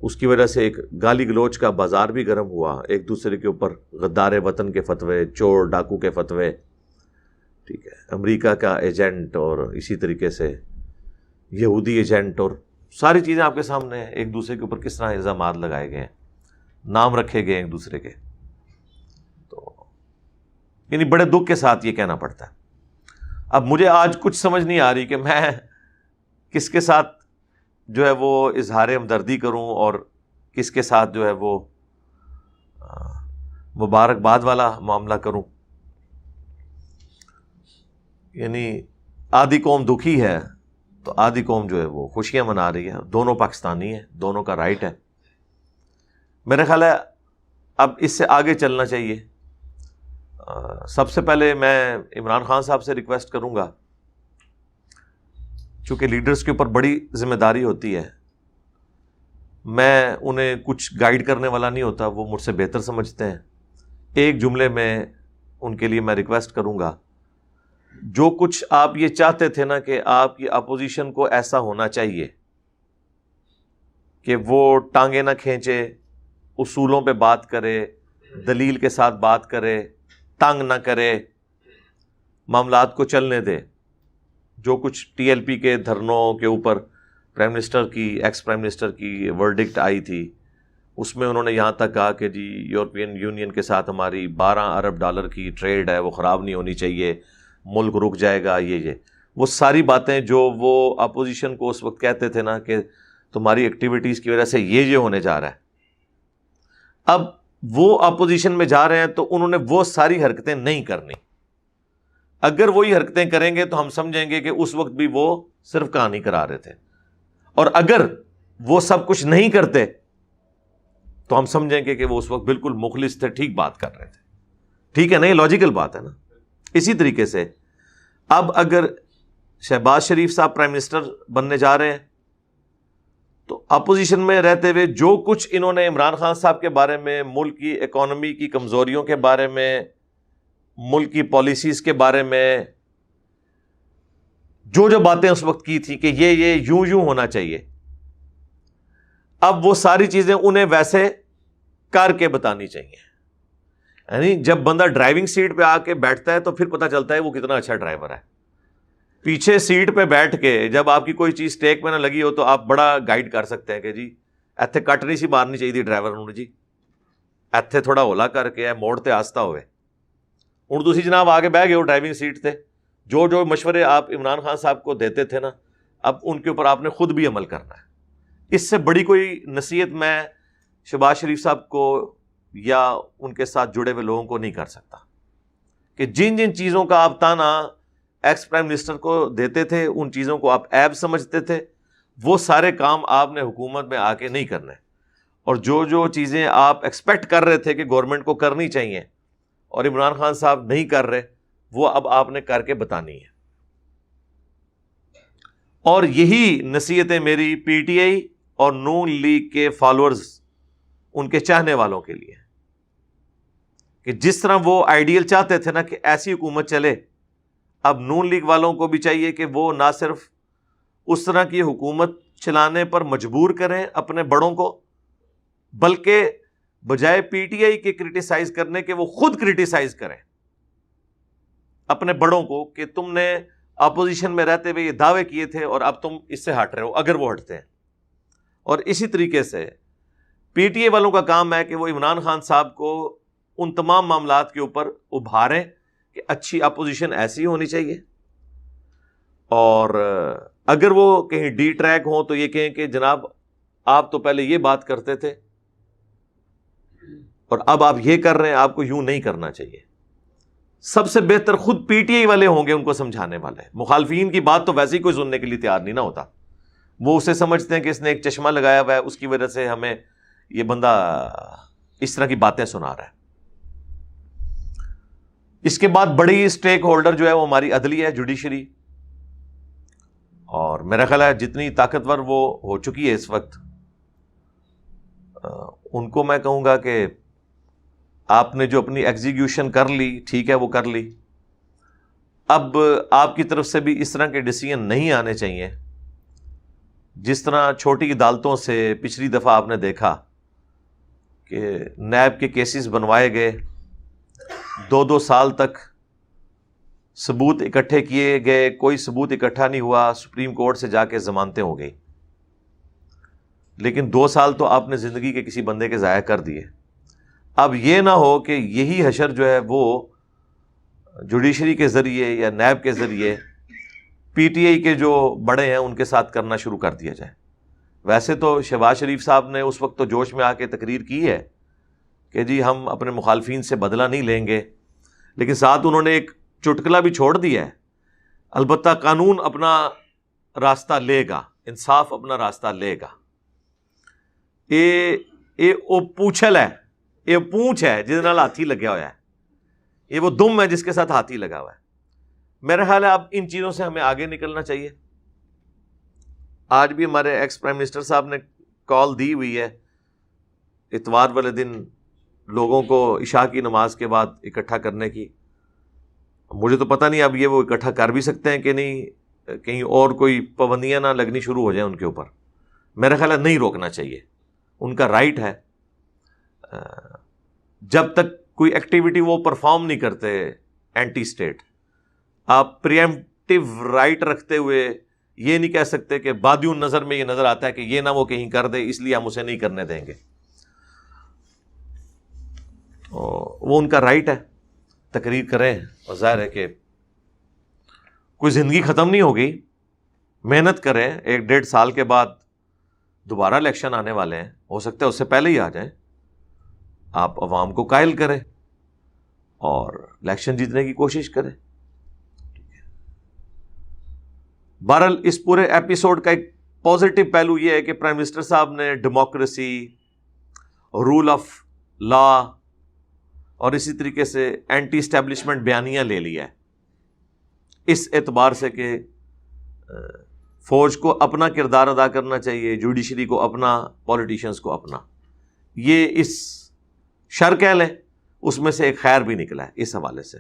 اس کی وجہ سے ایک گالی گلوچ کا بازار بھی گرم ہوا، ایک دوسرے کے اوپر غدار وطن کے فتوے، چور ڈاکو کے فتوے، ٹھیک ہے، امریکہ کا ایجنٹ، اور اسی طریقے سے یہودی ایجنٹ، اور ساری چیزیں آپ کے سامنے ہیں. ایک دوسرے کے اوپر کس طرح الزامات لگائے گئے ہیں، نام رکھے گئے ایک دوسرے کے. تو یعنی بڑے دکھ کے ساتھ یہ کہنا پڑتا ہے. اب مجھے آج کچھ سمجھ نہیں آ رہی کہ میں کس کے ساتھ جو ہے وہ اظہار ہمدردی کروں اور کس کے ساتھ جو ہے وہ مبارکباد والا معاملہ کروں. یعنی آدھی قوم دکھی ہے تو آدھی قوم جو ہے وہ خوشیاں منا رہی ہے. دونوں پاکستانی ہیں، دونوں کا رائٹ ہے. میرا خیال ہے اب اس سے آگے چلنا چاہیے. سب سے پہلے میں عمران خان صاحب سے ریکویسٹ کروں گا، چونکہ لیڈرز کے اوپر بڑی ذمہ داری ہوتی ہے. میں انہیں کچھ گائیڈ کرنے والا نہیں ہوتا، وہ مجھ سے بہتر سمجھتے ہیں. ایک جملے میں ان کے لیے میں ریکویسٹ کروں گا، جو کچھ آپ یہ چاہتے تھے نا کہ آپ کی اپوزیشن کو ایسا ہونا چاہیے کہ وہ ٹانگیں نہ کھینچے، اصولوں پہ بات کرے، دلیل کے ساتھ بات کرے، تنگ نہ کرے، معاملات کو چلنے دے. جو کچھ ٹی ایل پی کے دھرنوں کے اوپر پرائم منسٹر کی، ایکس پرائم منسٹر کی ورڈکٹ آئی تھی، اس میں انہوں نے یہاں تک کہا کہ جی یورپین یونین کے ساتھ ہماری 12 ارب ڈالر کی ٹریڈ ہے، وہ خراب نہیں ہونی چاہیے، ملک رک جائے گا. یہ وہ ساری باتیں جو وہ اپوزیشن کو اس وقت کہتے تھے نا کہ تمہاری ایکٹیویٹیز کی وجہ سے یہ ہونے جا رہا ہے. اب وہ اپوزیشن میں جا رہے ہیں تو انہوں نے وہ ساری حرکتیں نہیں کرنی. اگر وہی حرکتیں کریں گے تو ہم سمجھیں گے کہ اس وقت بھی وہ صرف کہانی کرا رہے تھے، اور اگر وہ سب کچھ نہیں کرتے تو ہم سمجھیں گے کہ وہ اس وقت بالکل مخلص تھے، ٹھیک بات کر رہے تھے. ٹھیک ہے نا، یہ لاجیکل بات ہے نا. اسی طریقے سے اب اگر شہباز شریف صاحب پرائم منسٹر بننے جا رہے ہیں تو اپوزیشن میں رہتے ہوئے جو کچھ انہوں نے عمران خان صاحب کے بارے میں، ملک کی اکانومی کی کمزوریوں کے بارے میں، ملک کی پالیسیز کے بارے میں جو باتیں اس وقت کی تھی کہ یہ یوں ہونا چاہیے، اب وہ ساری چیزیں انہیں ویسے کر کے بتانی چاہیے. یعنی جب بندہ ڈرائیونگ سیٹ پہ آ کے بیٹھتا ہے تو پھر پتہ چلتا ہے وہ کتنا اچھا ڈرائیور ہے. پیچھے سیٹ پہ بیٹھ کے جب آپ کی کوئی چیز ٹیک میں نہ لگی ہو تو آپ بڑا گائیڈ کر سکتے ہیں کہ جی ایتھے کٹ نہیں سی مارنی چاہیے ڈرائیور نے، جی ایتھے تھوڑا ہولا کر کے موڑ تے آستہ ہوئے. ہوں تسی جناب آگے بہ گئے ہو ڈرائیونگ سیٹ تے، جو مشورے آپ عمران خان صاحب کو دیتے تھے نا، اب ان کے اوپر آپ نے خود بھی عمل کرنا ہے. اس سے بڑی کوئی نصیحت میں شہباز شریف صاحب کو یا ان کے ساتھ جڑے ہوئے لوگوں کو نہیں کر سکتا کہ جن چیزوں کا آپ تانا ایکس پرائم منسٹر کو دیتے تھے، ان چیزوں کو آپ عیب سمجھتے تھے، وہ سارے کام آپ نے حکومت میں آ کے نہیں کرنے. اور جو چیزیں آپ ایکسپیکٹ کر رہے تھے کہ گورنمنٹ کو کرنی چاہیے اور عمران خان صاحب نہیں کر رہے، وہ اب آپ نے کر کے بتانی ہے. اور یہی نصیحتیں میری پی ٹی آئی اور نون لیگ کے فالوورز، ان کے چاہنے والوں کے لیے، کہ جس طرح وہ آئیڈیل چاہتے تھے نا کہ ایسی حکومت چلے، اب نون لیگ والوں کو بھی چاہیے کہ وہ نہ صرف اس طرح کی حکومت چلانے پر مجبور کریں اپنے بڑوں کو، بلکہ بجائے پی ٹی آئی کے کرٹیسائز کرنے کے وہ خود کرٹیسائز کریں اپنے بڑوں کو کہ تم نے اپوزیشن میں رہتے ہوئے یہ دعوے کیے تھے اور اب تم اس سے ہٹ رہے ہو، اگر وہ ہٹتے ہیں. اور اسی طریقے سے پی ٹی آئی والوں کا کام ہے کہ وہ عمران خان صاحب کو ان تمام معاملات کے اوپر ابھاریں کہ اچھی اپوزیشن ایسی ہونی چاہیے، اور اگر وہ کہیں ڈی ٹریک ہوں تو یہ کہیں کہ جناب آپ تو پہلے یہ بات کرتے تھے اور اب آپ یہ کر رہے ہیں، آپ کو یوں نہیں کرنا چاہیے. سب سے بہتر خود پی ٹی آئی والے ہوں گے ان کو سمجھانے والے. مخالفین کی بات تو ویسے ہی کوئی سننے کے لیے تیار نہیں نہ ہوتا. وہ اسے سمجھتے ہیں کہ اس نے ایک چشمہ لگایا ہوا ہے، اس کی وجہ سے ہمیں یہ بندہ اس طرح کی باتیں سنا رہا ہے. اس کے بعد بڑی اسٹیک ہولڈر جو ہے وہ ہماری عدلیہ ہے، جوڈیشری، اور میرا خیال ہے جتنی طاقتور وہ ہو چکی ہے اس وقت، ان کو میں کہوں گا کہ آپ نے جو اپنی ایگزیکیوشن کر لی ٹھیک ہے، وہ کر لی، اب آپ کی طرف سے بھی اس طرح کے ڈیسیژن نہیں آنے چاہیے جس طرح چھوٹی عدالتوں سے پچھلی دفعہ آپ نے دیکھا کہ نیب کے کیسز بنوائے گئے، 2 سال تک ثبوت اکٹھے کیے گئے، کوئی ثبوت اکٹھا نہیں ہوا، سپریم کورٹ سے جا کے ضمانتیں ہو گئی، لیکن 2 سال تو آپ نے زندگی کے کسی بندے کے ضائع کر دیے۔ اب یہ نہ ہو کہ یہی حشر جو ہے وہ جوڈیشری کے ذریعے یا نیب کے ذریعے پی ٹی آئی کے جو بڑے ہیں ان کے ساتھ کرنا شروع کر دیا جائے۔ ویسے تو شہباز شریف صاحب نے اس وقت تو جوش میں آ کے تقریر کی ہے کہ جی ہم اپنے مخالفین سے بدلہ نہیں لیں گے، لیکن ساتھ انہوں نے ایک چٹکلا بھی چھوڑ دیا ہے، البتہ قانون اپنا راستہ لے گا، انصاف اپنا راستہ لے گا۔ یہ پوچھل ہے، یہ پونچھ ہے جس نال ہاتھی لگیا ہوا ہے، یہ وہ دم ہے جس کے ساتھ ہاتھی لگا ہوا ہے۔ میرا خیال ہے اب ان چیزوں سے ہمیں آگے نکلنا چاہیے۔ آج بھی ہمارے ایکس پرائم منسٹر صاحب نے کال دی ہوئی ہے اتوار والے دن لوگوں کو عشاء کی نماز کے بعد اکٹھا کرنے کی۔ مجھے تو پتہ نہیں اب یہ وہ اکٹھا کر بھی سکتے ہیں کہ نہیں، کہیں اور کوئی پابندیاں نہ لگنی شروع ہو جائیں ان کے اوپر۔ میرا خیال ہے نہیں روکنا چاہیے، ان کا رائٹ ہے۔ جب تک کوئی ایکٹیویٹی وہ پرفارم نہیں کرتے اینٹی اسٹیٹ، آپ پریمپٹیو رائٹ رکھتے ہوئے یہ نہیں کہہ سکتے کہ بادیون نظر میں یہ نظر آتا ہے کہ یہ نہ وہ کہیں کر دے اس لیے ہم اسے نہیں کرنے دیں گے۔ وہ ان کا رائٹ ہے، تقریر کریں، اور ظاہر ہے کہ کوئی زندگی ختم نہیں ہوگی، محنت کریں۔ 1-1.5 سال کے بعد دوبارہ الیکشن آنے والے ہیں، ہو سکتا ہے اس سے پہلے ہی آ جائیں۔ آپ عوام کو قائل کریں اور الیکشن جیتنے کی کوشش کریں۔ بہرحال اس پورے ایپیسوڈ کا ایک پازیٹیو پہلو یہ ہے کہ پرائم منسٹر صاحب نے ڈیموکریسی، رول آف لا اور اسی طریقے سے اینٹی اسٹیبلشمنٹ بیانیہ لے لیا ہے، اس اعتبار سے کہ فوج کو اپنا کردار ادا کرنا چاہیے، جوڈیشری کو اپنا، پولیٹیشنز کو اپنا۔ یہ اس شر کہہ لیں، اس میں سے ایک خیر بھی نکلا ہے اس حوالے سے۔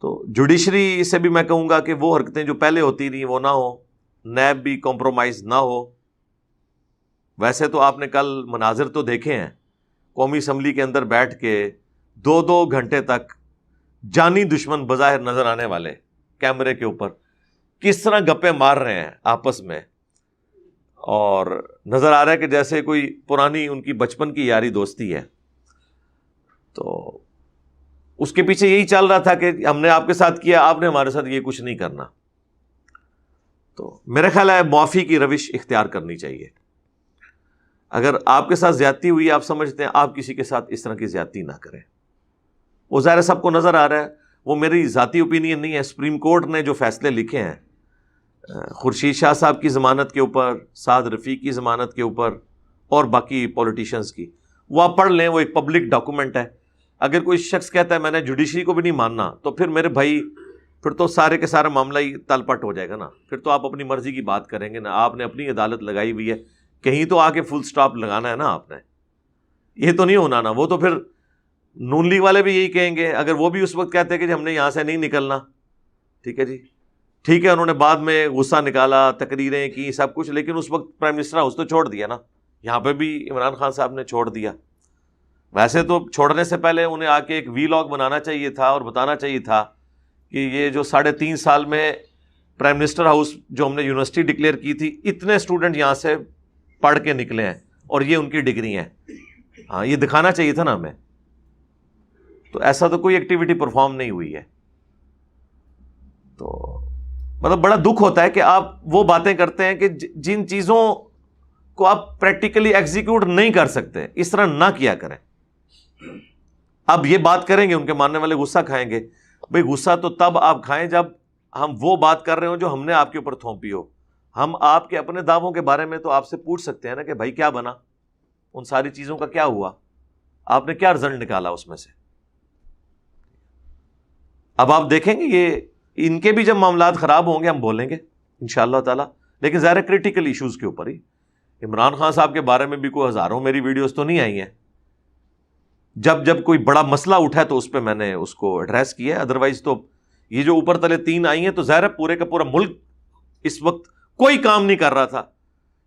تو جوڈیشری سے بھی میں کہوں گا کہ وہ حرکتیں جو پہلے ہوتی رہی وہ نہ ہو، نیب بھی کمپرومائز نہ ہو۔ ویسے تو آپ نے کل مناظر تو دیکھے ہیں، قومی اسمبلی کے اندر بیٹھ کے 2 گھنٹے تک جانی دشمن بظاہر نظر آنے والے کیمرے کے اوپر کس طرح گپے مار رہے ہیں آپس میں، اور نظر آ رہا ہے کہ جیسے کوئی پرانی ان کی بچپن کی یاری دوستی ہے۔ تو اس کے پیچھے یہی چل رہا تھا کہ ہم نے آپ کے ساتھ کیا، آپ نے ہمارے ساتھ یہ کچھ نہیں کرنا۔ تو میرا خیال ہے معافی کی روش اختیار کرنی چاہیے۔ اگر آپ کے ساتھ زیادتی ہوئی، آپ سمجھتے ہیں، آپ کسی کے ساتھ اس طرح کی زیادتی نہ کریں۔ وہ ظاہر سب کو نظر آ رہا ہے، وہ میری ذاتی اوپینین نہیں ہے۔ سپریم کورٹ نے جو فیصلے لکھے ہیں خورشید شاہ صاحب کی ضمانت کے اوپر، سعد رفیق کی ضمانت کے اوپر، اور باقی پولیٹیشنز کی، وہ آپ پڑھ لیں، وہ ایک پبلک ڈاکومنٹ ہے۔ اگر کوئی شخص کہتا ہے میں نے جوڈیشری کو بھی نہیں ماننا، تو پھر میرے بھائی پھر تو سارے کے سارا معاملہ ہی تل پٹ ہو جائے گا نا۔ پھر تو آپ اپنی مرضی کی بات کریں گے نا، آپ نے اپنی عدالت لگائی ہوئی ہے، کہیں تو آ کے فل سٹاپ لگانا ہے نا آپ نے، یہ تو نہیں ہونا نا۔ وہ تو پھر نون لیگ والے بھی یہی کہیں گے، اگر وہ بھی اس وقت کہتے ہیں کہ جی ہم نے یہاں سے نہیں نکلنا، ٹھیک ہے جی، ٹھیک ہے، انہوں نے بعد میں غصہ نکالا، تقریریں کی، سب کچھ، لیکن اس وقت پرائم منسٹر ہاؤس تو چھوڑ دیا نا۔ یہاں پہ بھی عمران خان صاحب نے چھوڑ دیا۔ ویسے تو چھوڑنے سے پہلے انہیں آ کے ایک وی لاگ بنانا چاہیے تھا اور بتانا چاہیے تھا کہ یہ جو 3.5 سال میں پرائم منسٹر ہاؤس جو ہم نے یونیورسٹی ڈکلیئر کی تھی، اتنے اسٹوڈنٹ یہاں سے پڑھ کے نکلے ہیں اور یہ ان کی ڈگری ہیں۔ ہاں، یہ دکھانا چاہیے تھا نا ہمیں۔ تو ایسا تو کوئی ایکٹیویٹی پرفارم نہیں ہوئی ہے۔ تو مطلب بڑا دکھ ہوتا ہے کہ آپ وہ باتیں کرتے ہیں کہ جن چیزوں کو آپ پریکٹیکلی ایگزیکیوٹ نہیں کر سکتے، اس طرح نہ کیا کریں۔ اب یہ بات کریں گے، ان کے ماننے والے غصہ کھائیں گے۔ بھئی غصہ تو تب آپ کھائیں جب ہم وہ بات کر رہے ہوں جو ہم نے آپ کے اوپر تھوپی ہو۔ ہم آپ کے اپنے دعووں کے بارے میں تو آپ سے پوچھ سکتے ہیں نا کہ بھائی کیا بنا، ان ساری چیزوں کا کیا ہوا، آپ نے کیا رزلٹ نکالا اس میں سے۔ اب آپ دیکھیں گے یہ ان کے بھی جب معاملات خراب ہوں گے ہم بولیں گے انشاءاللہ تعالی، لیکن ظاہر کرٹیکل ایشوز کے اوپر ہی. عمران خان صاحب کے بارے میں بھی کوئی ہزاروں میری ویڈیوز تو نہیں آئی ہیں، جب کوئی بڑا مسئلہ اٹھا ہے تو اس پہ میں نے اس کو ایڈریس کیا ہے. ادروائز تو یہ جو اوپر تلے 3 آئی ہیں تو ظاہر ہے پورے کا پورا ملک اس وقت کوئی کام نہیں کر رہا تھا،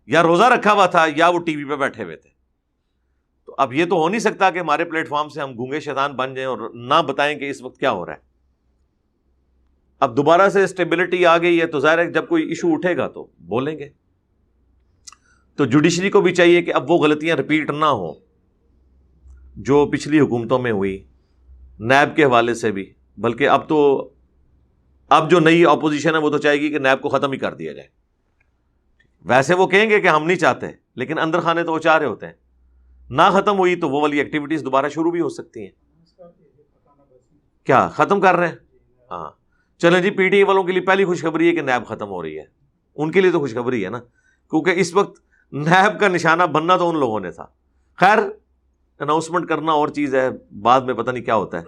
یا روزہ رکھا ہوا تھا یا وہ ٹی وی پہ بیٹھے ہوئے تھے. تو اب یہ تو ہو نہیں سکتا کہ ہمارے پلیٹ فارم سے ہم گونگے شیطان بن جائیں اور نہ بتائیں کہ اس وقت کیا ہو رہا ہے. اب دوبارہ سے اسٹیبلٹی آ گئی ہے تو ظاہر ہے جب کوئی ایشو اٹھے گا تو بولیں گے. تو جوڈیشری کو بھی چاہیے کہ اب وہ غلطیاں رپیٹ نہ ہوں جو پچھلی حکومتوں میں ہوئی، نیب کے حوالے سے بھی. بلکہ اب جو نئی اپوزیشن ہے وہ تو چاہے گی کہ نیب کو ختم ہی کر دیا جائے. ویسے وہ کہیں گے کہ ہم نہیں چاہتے، لیکن اندر خانے تو وہ چاہ رہے ہوتے ہیں. نہ ختم ہوئی تو وہ والی ایکٹیویٹیز دوبارہ شروع بھی ہو سکتی ہیں. کیا ختم کر رہے ہیں؟ ہاں چلیں جی، پی ٹی اے والوں کے لیے پہلی خوشخبری ہے کہ نیب ختم ہو رہی ہے. ان کے لیے تو خوشخبری ہے نا، کیونکہ اس وقت نیب کا نشانہ بننا تو ان لوگوں نے تھا. خیر اناؤنسمنٹ کرنا اور چیز ہے، بعد میں پتہ نہیں کیا ہوتا ہے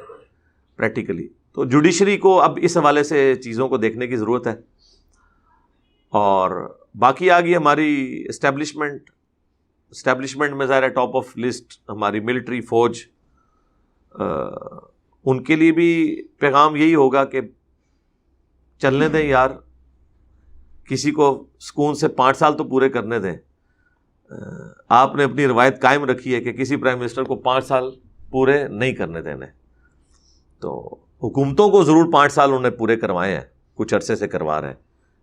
پریکٹیکلی. تو جوڈیشری کو اب اس حوالے سے چیزوں کو دیکھنے کی ضرورت ہے. اور باقی آ گئی ہماری اسٹیبلشمنٹ میں ظاہر ہے ٹاپ آف لسٹ ہماری ملٹری فوج. ان کے لیے بھی پیغام یہی ہوگا کہ چلنے دیں یار، کسی کو سکون سے 5 سال تو پورے کرنے دیں. آپ نے اپنی روایت قائم رکھی ہے کہ کسی پرائم منسٹر کو 5 سال پورے نہیں کرنے دینے. تو حکومتوں کو ضرور 5 سال انہوں نے پورے کروائے ہیں، کچھ عرصے سے کروا رہے ہیں،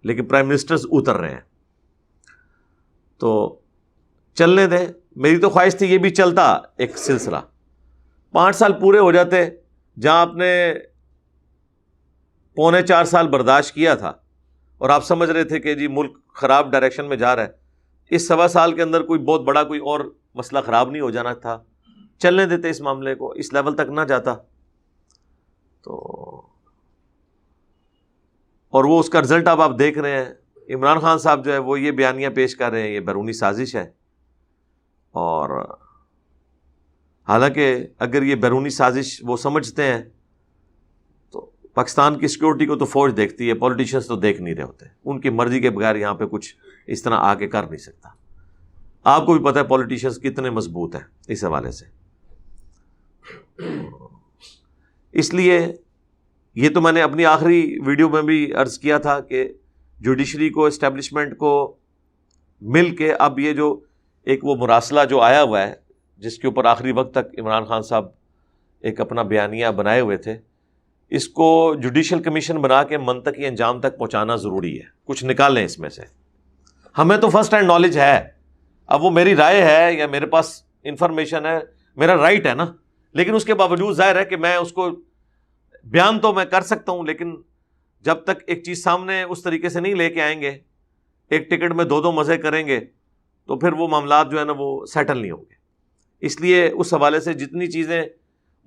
لیکن پرائم منسٹرز اتر رہے ہیں. تو چلنے دیں. میری تو خواہش تھی یہ بھی چلتا ایک سلسلہ، 5 سال پورے ہو جاتے. جہاں آپ نے 3.25 سال برداشت کیا تھا اور آپ سمجھ رہے تھے کہ جی ملک خراب ڈائریکشن میں جا رہا ہے، اس 1.25 سال کے اندر کوئی بہت بڑا کوئی اور مسئلہ خراب نہیں ہو جانا تھا. چلنے دیتے اس معاملے کو، اس لیول تک نہ جاتا. تو اور وہ اس کا رزلٹ اب آپ دیکھ رہے ہیں. عمران خان صاحب جو ہے وہ یہ بیانیاں پیش کر رہے ہیں یہ بیرونی سازش ہے. اور حالانکہ اگر یہ بیرونی سازش وہ سمجھتے ہیں تو پاکستان کی سیکورٹی کو تو فوج دیکھتی ہے، پولیٹیشینز تو دیکھ نہیں رہے ہوتے. ان کی مرضی کے بغیر یہاں پہ کچھ اس طرح آ کے کر نہیں سکتا. آپ کو بھی پتہ ہے پولیٹیشینز کتنے مضبوط ہیں اس حوالے سے. اس لیے یہ تو میں نے اپنی آخری ویڈیو میں بھی عرض کیا تھا کہ جوڈیشری کو، اسٹیبلشمنٹ کو مل کے اب یہ جو ایک وہ مراسلہ جو آیا ہوا ہے جس کے اوپر آخری وقت تک عمران خان صاحب ایک اپنا بیانیہ بنائے ہوئے تھے، اس کو جوڈیشل کمیشن بنا کے منطقی انجام تک پہنچانا ضروری ہے. کچھ نکالیں اس میں سے. ہمیں تو فرسٹ ہینڈ نالج ہے، اب وہ میری رائے ہے یا میرے پاس انفارمیشن ہے، میرا رائٹ ہے نا. لیکن اس کے باوجود ظاہر ہے کہ میں اس کو بیان تو میں کر سکتا ہوں، لیکن جب تک ایک چیز سامنے اس طریقے سے نہیں لے کے آئیں گے، ایک ٹکٹ میں 2 مزے کریں گے تو پھر وہ معاملات جو ہے نا وہ سیٹل نہیں ہوں گے. اس لیے اس حوالے سے جتنی چیزیں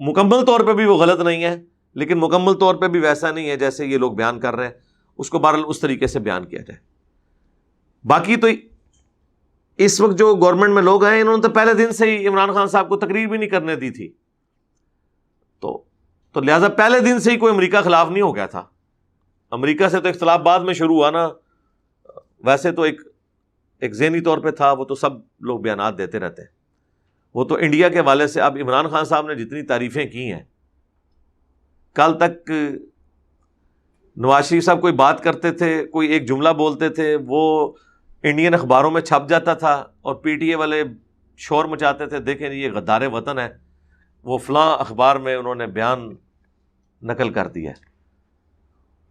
مکمل طور پہ بھی وہ غلط نہیں ہیں، لیکن مکمل طور پہ بھی ویسا نہیں ہے جیسے یہ لوگ بیان کر رہے ہیں، اس کو بہرحال اس طریقے سے بیان کیا جائے. باقی تو اس وقت جو گورنمنٹ میں لوگ ہیں انہوں نے تو پہلے دن سے ہی عمران خان صاحب کو تقریر بھی نہیں کرنے دی تھی. تو لہٰذا پہلے دن سے ہی کوئی امریکہ خلاف نہیں ہو گیا تھا. امریکہ سے تو اختلاف بعد میں شروع ہوا نا، ویسے تو ایک ذہنی طور پہ تھا، وہ تو سب لوگ بیانات دیتے رہتے ہیں. وہ تو انڈیا کے حوالے سے اب عمران خان صاحب نے جتنی تعریفیں کی ہیں، کل تک نواز شریف صاحب کوئی بات کرتے تھے، کوئی ایک جملہ بولتے تھے، وہ انڈین اخباروں میں چھپ جاتا تھا اور پی ٹی اے والے شور مچاتے تھے، دیکھیں یہ غدار وطن ہے، وہ فلاں اخبار میں انہوں نے بیان نقل کر دیا.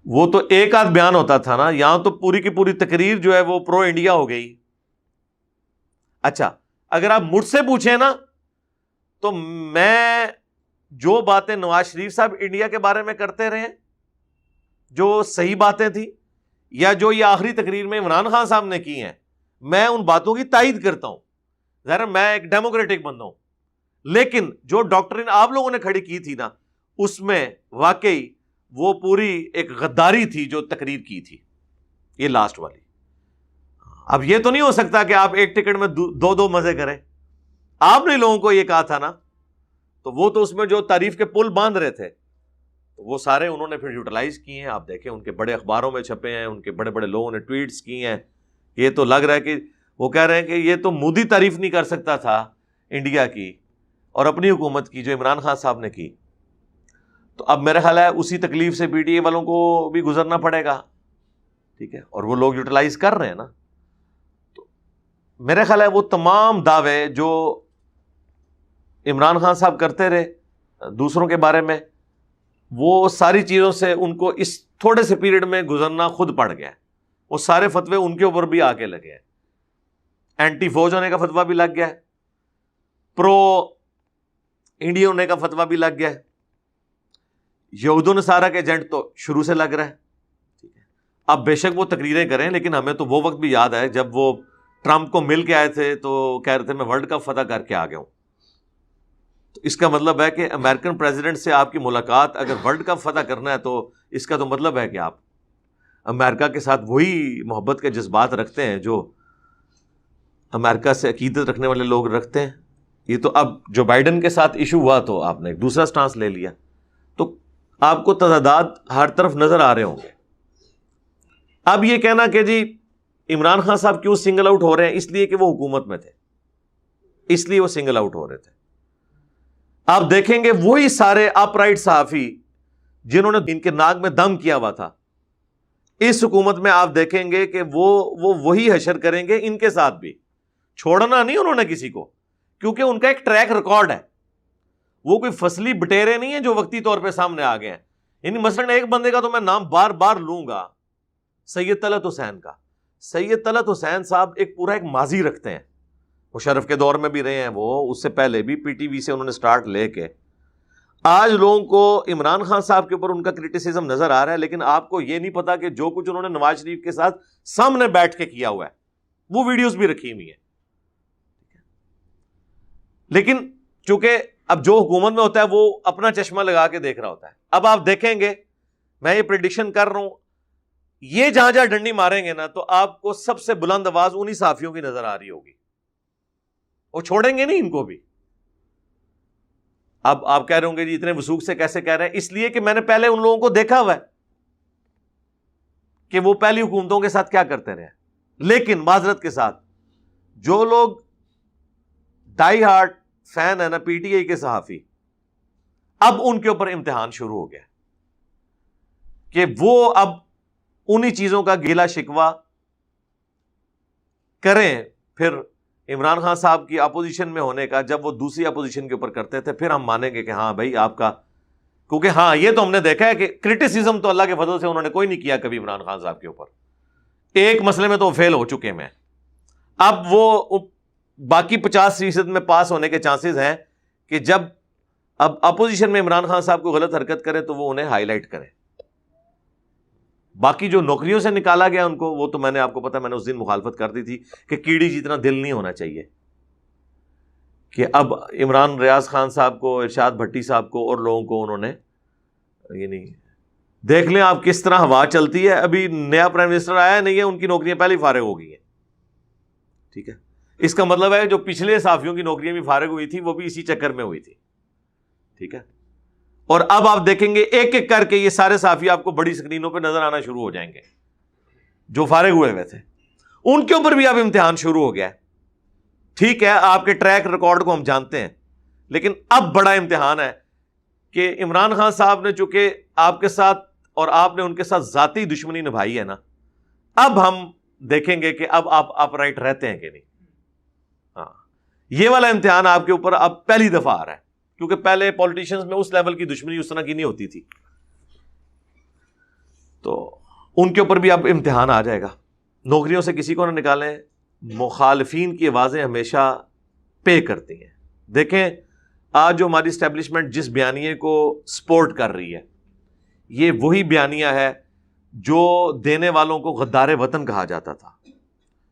وہ تو ایک آدھ بیان ہوتا تھا نا، یہاں تو پوری کی پوری تقریر جو ہے وہ پرو انڈیا ہو گئی. اچھا اگر آپ مجھ سے پوچھیں نا تو میں جو باتیں نواز شریف صاحب انڈیا کے بارے میں کرتے رہے، جو صحیح باتیں تھیں، یا جو یہ آخری تقریر میں عمران خان صاحب نے کی ہیں، میں ان باتوں کی تائید کرتا ہوں. ظاہر میں ایک ڈیموکریٹک بندہ ہوں، لیکن جو ڈاکٹرین آپ لوگوں نے کھڑی کی تھی نا، اس میں واقعی وہ پوری ایک غداری تھی جو تقریر کی تھی یہ لاسٹ والی. اب یہ تو نہیں ہو سکتا کہ آپ ایک ٹکٹ میں 2 مزے کریں. آپ نے لوگوں کو یہ کہا تھا نا، تو وہ تو اس میں جو تعریف کے پل باندھ رہے تھے وہ سارے انہوں نے پھر یوٹیلائز کیے ہیں. آپ دیکھیں ان کے بڑے اخباروں میں چھپے ہیں, ان کے بڑے بڑے لوگوں نے ٹویٹس کی ہیں. یہ تو لگ رہا ہے کہ وہ کہہ رہے ہیں کہ یہ تو مودی تعریف نہیں کر سکتا تھا انڈیا کی اور اپنی حکومت کی جو عمران خان صاحب نے کی. تو اب میرا خیال ہے اسی تکلیف سے پی ٹی اے والوں کو بھی گزرنا پڑے گا. ٹھیک ہے, اور وہ لوگ یوٹیلائز کر رہے ہیں نا. تو میرا خیال ہے وہ تمام دعوے جو عمران خان صاحب کرتے رہے دوسروں کے بارے میں, وہ ساری چیزوں سے ان کو اس تھوڑے سے پیریڈ میں گزرنا خود پڑ گیا. وہ سارے فتوے ان کے اوپر بھی آ کے لگے ہیں. اینٹی فوج ہونے کا فتویٰ بھی لگ گیا ہے, پرو انڈیا ہونے کا فتویٰ بھی لگ گیا ہے, یہود و نصارہ کے ایجنٹ تو شروع سے لگ رہا ہے. ٹھیک ہے, اب بے شک وہ تقریریں کریں, لیکن ہمیں تو وہ وقت بھی یاد ہے جب وہ ٹرمپ کو مل کے آئے تھے تو کہہ رہے تھے میں ورلڈ کپ فتح کر کے آ گیا ہوں. تو اس کا مطلب ہے کہ امریکن پریزیڈنٹ سے آپ کی ملاقات اگر ورلڈ کپ فتح کرنا ہے تو اس کا تو مطلب ہے کہ آپ امریکہ کے ساتھ وہی محبت کے جذبات رکھتے ہیں جو امریکہ سے عقیدت رکھنے والے لوگ رکھتے ہیں. یہ تو اب جو بائیڈن کے ساتھ ایشو ہوا تو آپ نے ایک دوسرا سٹانس لے لیا, تو آپ کو تضادات ہر طرف نظر آ رہے ہوں گے. اب یہ کہنا کہ جی عمران خان صاحب کیوں سنگل آؤٹ ہو رہے ہیں, اس لیے کہ وہ حکومت میں تھے, اس لیے وہ سنگل آؤٹ ہو رہے تھے. آپ دیکھیں گے وہی سارے اپ رائٹ صحافی جنہوں نے ان کے ناک میں دم کیا ہوا تھا, اس حکومت میں آپ دیکھیں گے کہ وہ وہی حشر کریں گے ان کے ساتھ بھی. چھوڑنا نہیں انہوں نے کسی کو, کیونکہ ان کا ایک ٹریک ریکارڈ ہے. وہ کوئی فصلی بٹیرے نہیں ہیں جو وقتی طور پہ سامنے آ گئے ہیں. یعنی مثلاً ایک بندے کا تو میں نام بار بار لوں گا, سید طلعت حسین کا. سید طلعت حسین صاحب ایک پورا ایک ماضی رکھتے ہیں, مشرف کے دور میں بھی رہے ہیں, وہ اس سے پہلے بھی پی ٹی وی سے انہوں نے سٹارٹ لے کے آج لوگوں کو عمران خان صاحب کے اوپر ان کا کرٹیسزم نظر آ رہا ہے. لیکن آپ کو یہ نہیں پتا کہ جو کچھ انہوں نے نواز شریف کے ساتھ سامنے بیٹھ کے کیا ہوا ہے, وہ ویڈیوز بھی رکھی ہوئی ہیں. لیکن چونکہ اب جو حکومت میں ہوتا ہے وہ اپنا چشمہ لگا کے دیکھ رہا ہوتا ہے. اب آپ دیکھیں گے, میں یہ پریڈکشن کر رہا ہوں, یہ جہاں جہاں ڈنڈی ماریں گے نا تو آپ کو سب سے بلند آواز انہی صحافیوں کی نظر آ رہی ہوگی. وہ چھوڑیں گے نہیں ان کو بھی. اب آپ کہہ رہے ہوں گے جی اتنے وثوق سے کیسے کہہ رہے ہیں, اس لیے کہ میں نے پہلے ان لوگوں کو دیکھا ہوا ہے کہ وہ پہلی حکومتوں کے ساتھ کیا کرتے رہے. لیکن معذرت کے ساتھ جو لوگ ڈائی ہارٹ فین ہے نا پی ٹی آئی کے صحافی, اب ان کے اوپر امتحان شروع ہو گیا کہ وہ اب انہی چیزوں کا گیلا شکوہ کریں. پھر عمران خان صاحب کی اپوزیشن میں ہونے کا جب وہ دوسری اپوزیشن کے اوپر کرتے تھے, پھر ہم مانیں گے کہ ہاں بھائی آپ کا, کیونکہ ہاں یہ تو ہم نے دیکھا ہے کہ کرٹیسزم تو اللہ کے فضل سے انہوں نے کوئی نہیں کیا کبھی عمران خان صاحب کے اوپر. ایک مسئلے میں تو فیل ہو چکے ہیں. اب وہ باقی 50% میں پاس ہونے کے چانسز ہیں کہ جب اب اپوزیشن میں عمران خان صاحب کو غلط حرکت کرے تو وہ انہیں ہائی لائٹ کرے. باقی جو نوکریوں سے نکالا گیا ان کو, وہ تو میں نے آپ کو پتا, میں نے اس دن مخالفت کر دی تھی کہ کیڑی جتنا دل نہیں ہونا چاہیے کہ اب عمران ریاض خان صاحب کو, ارشاد بھٹی صاحب کو اور لوگوں کو انہوں نے, یعنی دیکھ لیں آپ کس طرح ہوا چلتی ہے. ابھی نیا پرائم منسٹر آیا نہیں ہے, ان کی نوکریاں پہلے ہی فارغ ہو گئی ہیں. ٹھیک ہے, اس کا مطلب ہے جو پچھلے صحافیوں کی نوکریاں بھی فارغ ہوئی تھی وہ بھی اسی چکر میں ہوئی تھی. ٹھیک ہے, اور اب آپ دیکھیں گے ایک ایک کر کے یہ سارے صحافی آپ کو بڑی سکرینوں پہ نظر آنا شروع ہو جائیں گے جو فارغ ہوئے ہوئے تھے. ان کے اوپر بھی اب امتحان شروع ہو گیا ہے. ٹھیک ہے, آپ کے ٹریک ریکارڈ کو ہم جانتے ہیں, لیکن اب بڑا امتحان ہے کہ عمران خان صاحب نے چونکہ آپ کے ساتھ اور آپ نے ان کے ساتھ ذاتی دشمنی نبھائی ہے نا, اب ہم دیکھیں گے کہ اب آپ اپ رائٹ رہتے ہیں کہ نہیں. ہاں, یہ والا امتحان آپ کے اوپر اب پہلی دفعہ آ رہا ہے, کیونکہ پہلے پولیٹیشنز میں اس لیول کی دشمنی اس طرح کی نہیں ہوتی تھی. تو ان کے اوپر بھی اب امتحان آ جائے گا. نوکریوں سے کسی کو نہ نکالیں, مخالفین کی آوازیں ہمیشہ پے کرتی ہیں. دیکھیں آج جو ہماری اسٹیبلشمنٹ جس بیانیے کو سپورٹ کر رہی ہے, یہ وہی بیانیہ ہے جو دینے والوں کو غدار وطن کہا جاتا تھا.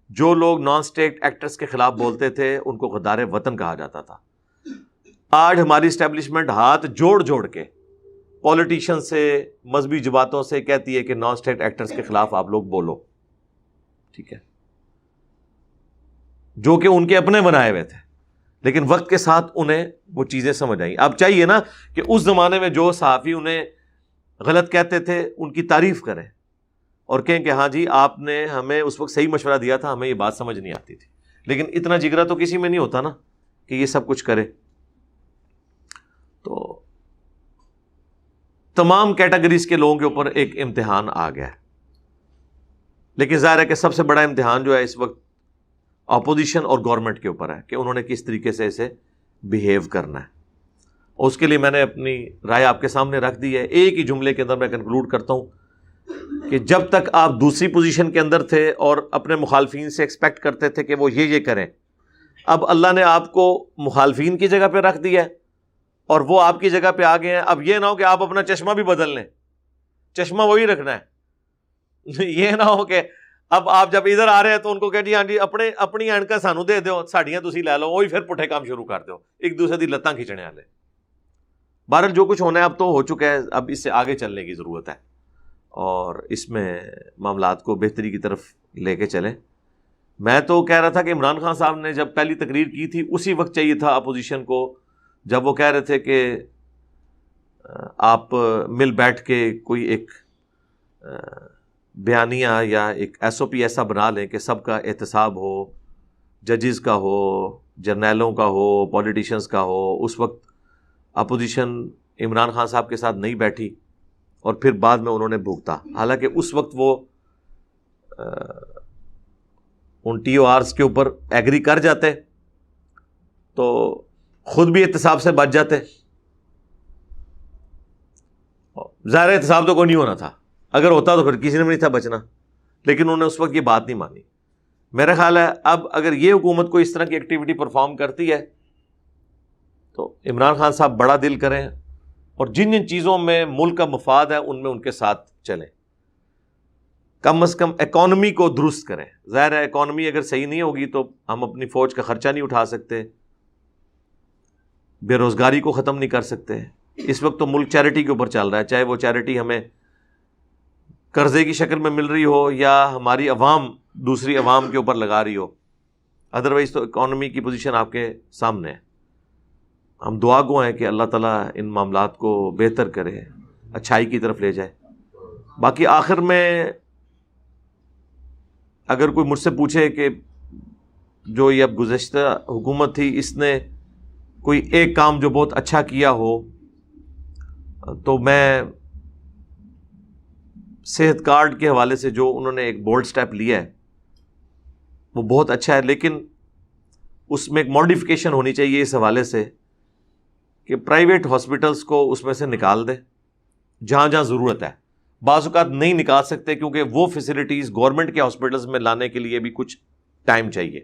جو لوگ نان اسٹیٹ ایکٹرز کے خلاف بولتے تھے ان کو غدار وطن کہا جاتا تھا. آج ہماری اسٹیبلشمنٹ ہاتھ جوڑ جوڑ کے پولیٹیشین سے, مذہبی جماعتوں سے کہتی ہے کہ نان اسٹیٹ ایکٹرز کے خلاف آپ لوگ بولو. ٹھیک ہے, جو کہ ان کے اپنے بنائے ہوئے تھے, لیکن وقت کے ساتھ انہیں وہ چیزیں سمجھ آئیں. اب چاہیے نا کہ اس زمانے میں جو صحافی انہیں غلط کہتے تھے ان کی تعریف کریں اور کہیں کہ ہاں جی آپ نے ہمیں اس وقت صحیح مشورہ دیا تھا، ہمیں یہ بات سمجھ نہیں آتی تھی. لیکن اتنا جگرا تو کسی میں نہیں ہوتا نا کہ یہ سب کچھ کرے. تو تمام کیٹیگریز کے لوگوں کے اوپر ایک امتحان آ گیا ہے. لیکن ظاہر ہے کہ سب سے بڑا امتحان جو ہے اس وقت اپوزیشن اور گورنمنٹ کے اوپر ہے کہ انہوں نے کس طریقے سے اسے بیہیو کرنا ہے. اور اس کے لیے میں نے اپنی رائے آپ کے سامنے رکھ دی ہے. ایک ہی جملے کے اندر میں کنکلوڈ کرتا ہوں کہ جب تک آپ دوسری پوزیشن کے اندر تھے اور اپنے مخالفین سے ایکسپیکٹ کرتے تھے کہ وہ یہ کریں، اب اللہ نے آپ کو مخالفین کی جگہ پہ رکھ دیا ہے اور وہ آپ کی جگہ پہ آ گئے ہیں. اب یہ نہ ہو کہ آپ اپنا چشمہ بھی بدل لیں، چشمہ وہی رکھنا ہے. یہ نہ ہو کہ اب آپ جب ادھر آ رہے ہیں تو ان کو کہ جی ہاں جی اپنی اینکا سانو دے دیو، ساڑیاں تسی لے لو، وہی پھر پٹھے کام شروع کر دو، ایک دوسرے دی لتاں کھچنے والے. بہرحال جو کچھ ہونا ہے اب تو ہو چکا ہے، اب اس سے آگے چلنے کی ضرورت ہے اور اس میں معاملات کو بہتری کی طرف لے کے چلیں. میں تو کہہ رہا تھا کہ عمران خان صاحب نے جب پہلی تقریر کی تھی اسی وقت چاہیے تھا اپوزیشن کو، جب وہ کہہ رہے تھے کہ آپ مل بیٹھ کے کوئی ایک بیانیہ یا ایک ایس او پی ایسا بنا لیں کہ سب کا احتساب ہو، ججز کا ہو، جرنیلوں کا ہو، پولیٹیشنز کا ہو. اس وقت اپوزیشن عمران خان صاحب کے ساتھ نہیں بیٹھی اور پھر بعد میں انہوں نے بھگتا. حالانکہ اس وقت وہ ان ٹی او آرز کے اوپر ایگری کر جاتے تو خود بھی احتساب سے بچ جاتے. ظاہر احتساب تو کوئی نہیں ہونا تھا، اگر ہوتا تو پھر کسی نے بھی نہیں تھا بچنا، لیکن انہوں نے اس وقت یہ بات نہیں مانی. میرا خیال ہے اب اگر یہ حکومت کو اس طرح کی ایکٹیویٹی پرفارم کرتی ہے تو عمران خان صاحب بڑا دل کریں اور جن جن چیزوں میں ملک کا مفاد ہے ان میں ان کے ساتھ چلیں. کم از کم اکانومی کو درست کریں. ظاہر ہے اکانومی اگر صحیح نہیں ہوگی تو ہم اپنی فوج کا خرچہ نہیں اٹھا سکتے، بے روزگاری کو ختم نہیں کر سکتے. اس وقت تو ملک چیریٹی کے اوپر چل رہا ہے، چاہے وہ چیریٹی ہمیں قرضے کی شکل میں مل رہی ہو یا ہماری عوام دوسری عوام کے اوپر لگا رہی ہو. ادروائز تو اکانومی کی پوزیشن آپ کے سامنے ہے. ہم دعا گو ہیں کہ اللہ تعالیٰ ان معاملات کو بہتر کرے، اچھائی کی طرف لے جائے. باقی آخر میں اگر کوئی مجھ سے پوچھے کہ جو یہ اب گزشتہ حکومت تھی اس نے کوئی ایک کام جو بہت اچھا کیا ہو، تو میں صحت کارڈ کے حوالے سے جو انہوں نے ایک بولڈ سٹیپ لیا ہے وہ بہت اچھا ہے، لیکن اس میں ایک ماڈیفیکیشن ہونی چاہیے اس حوالے سے کہ پرائیویٹ ہاسپٹلس کو اس میں سے نکال دے جہاں جہاں ضرورت ہے. بعض اوقات نہیں نکال سکتے کیونکہ وہ فیسلٹیز گورنمنٹ کے ہاسپٹلس میں لانے کے لیے بھی کچھ ٹائم چاہیے.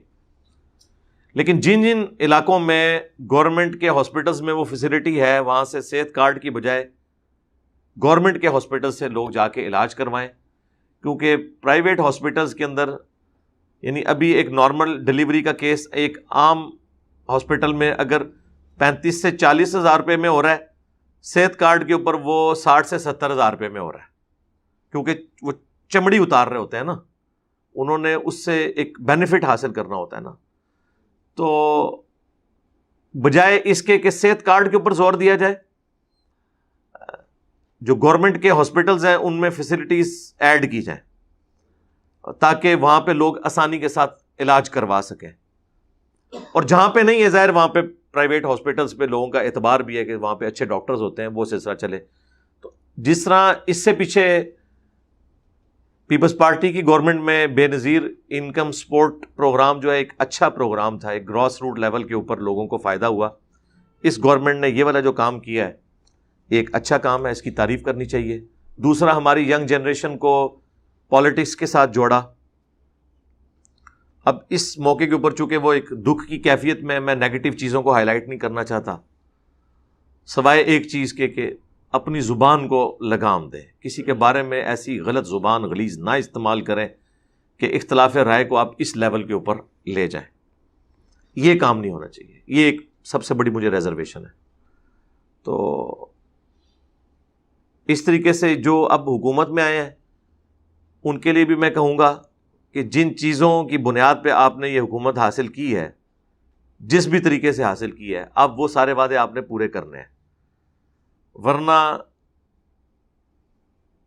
لیکن جن جن علاقوں میں گورنمنٹ کے ہاسپٹلس میں وہ فیسلٹی ہے وہاں سے صحت کارڈ کی بجائے گورنمنٹ کے ہاسپٹل سے لوگ جا کے علاج کروائیں. کیونکہ پرائیویٹ ہاسپٹلس کے اندر یعنی ابھی ایک نارمل ڈلیوری کا کیس ایک عام ہاسپٹل میں اگر 35 سے 40 ہزار روپے میں ہو رہا ہے، صحت کارڈ کے اوپر وہ 60 سے 70 ہزار روپے میں ہو رہا ہے. کیونکہ وہ چمڑی اتار رہے ہوتے ہیں نا، انہوں نے اس سے ایک بینیفٹ حاصل کرنا ہوتا ہے نا. تو بجائے اس کے کہ صحت کارڈ کے اوپر زور دیا جائے، جو گورنمنٹ کے ہاسپٹلز ہیں ان میں فیسلٹیز ایڈ کی جائیں تاکہ وہاں پہ لوگ آسانی کے ساتھ علاج کروا سکیں. اور جہاں پہ نہیں ہے ظاہر وہاں پہ پرائیویٹ ہاسپٹلز پہ لوگوں کا اعتبار بھی ہے کہ وہاں پہ اچھے ڈاکٹرز ہوتے ہیں، وہ سلسلہ چلے. تو جس طرح اس سے پیچھے پیپلز پارٹی کی گورنمنٹ میں بے نظیر انکم سپورٹ پروگرام جو ہے ایک اچھا پروگرام تھا، ایک گراس روٹ لیول کے اوپر لوگوں کو فائدہ ہوا. اس گورنمنٹ نے یہ والا جو کام کیا ہے ایک اچھا کام ہے، اس کی تعریف کرنی چاہیے. دوسرا ہماری ینگ جنریشن کو پالیٹکس کے ساتھ جوڑا. اب اس موقع کے اوپر چونکہ وہ ایک دکھ کی کیفیت میں نیگیٹو چیزوں کو ہائی لائٹ نہیں کرنا چاہتا، سوائے ایک چیز کے کہ اپنی زبان کو لگام دیں، کسی کے بارے میں ایسی غلط زبان غلیظ نہ استعمال کریں کہ اختلاف رائے کو آپ اس لیول کے اوپر لے جائیں. یہ کام نہیں ہونا چاہیے. یہ ایک سب سے بڑی مجھے ریزرویشن ہے. تو اس طریقے سے جو اب حکومت میں آئے ہیں ان کے لیے بھی میں کہوں گا کہ جن چیزوں کی بنیاد پہ آپ نے یہ حکومت حاصل کی ہے، جس بھی طریقے سے حاصل کی ہے، اب وہ سارے وعدے آپ نے پورے کرنے ہیں. ورنہ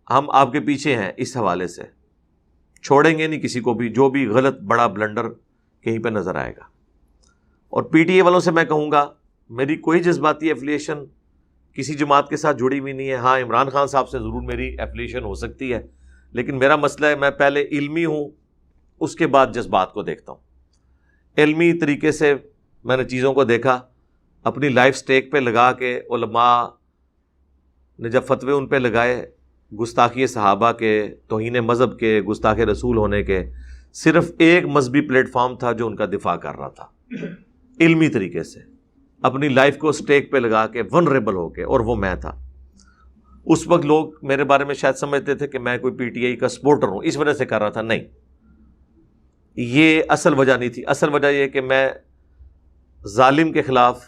ہم آپ کے پیچھے ہیں اس حوالے سے، چھوڑیں گے نہیں کسی کو بھی جو بھی غلط بڑا بلنڈر کہیں پہ نظر آئے گا۔ اور پی ٹی اے والوں سے میں کہوں گا، میری کوئی جذباتی ایفیلیشن کسی جماعت کے ساتھ جڑی ہوئی نہیں ہے۔ ہاں عمران خان صاحب سے ضرور میری ایفیلیشن ہو سکتی ہے، لیکن میرا مسئلہ ہے میں پہلے علمی ہوں، اس کے بعد جذبات کو دیکھتا ہوں۔ علمی طریقے سے میں نے چیزوں کو دیکھا، اپنی لائف سٹیک پہ لگا کے علماء نے جب فتوے ان پہ لگائے گستاخی صحابہ کے، توہین مذہب کے، گستاخ رسول ہونے کے، صرف ایک مذہبی پلیٹ فارم تھا جو ان کا دفاع کر رہا تھا علمی طریقے سے، اپنی لائف کو سٹیک پہ لگا کے ونریبل ہو کے، اور وہ میں تھا۔ اس وقت لوگ میرے بارے میں شاید سمجھتے تھے کہ میں کوئی پی ٹی آئی کا سپورٹر ہوں، اس وجہ سے کر رہا تھا۔ نہیں، یہ اصل وجہ نہیں تھی۔ اصل وجہ یہ کہ میں ظالم کے خلاف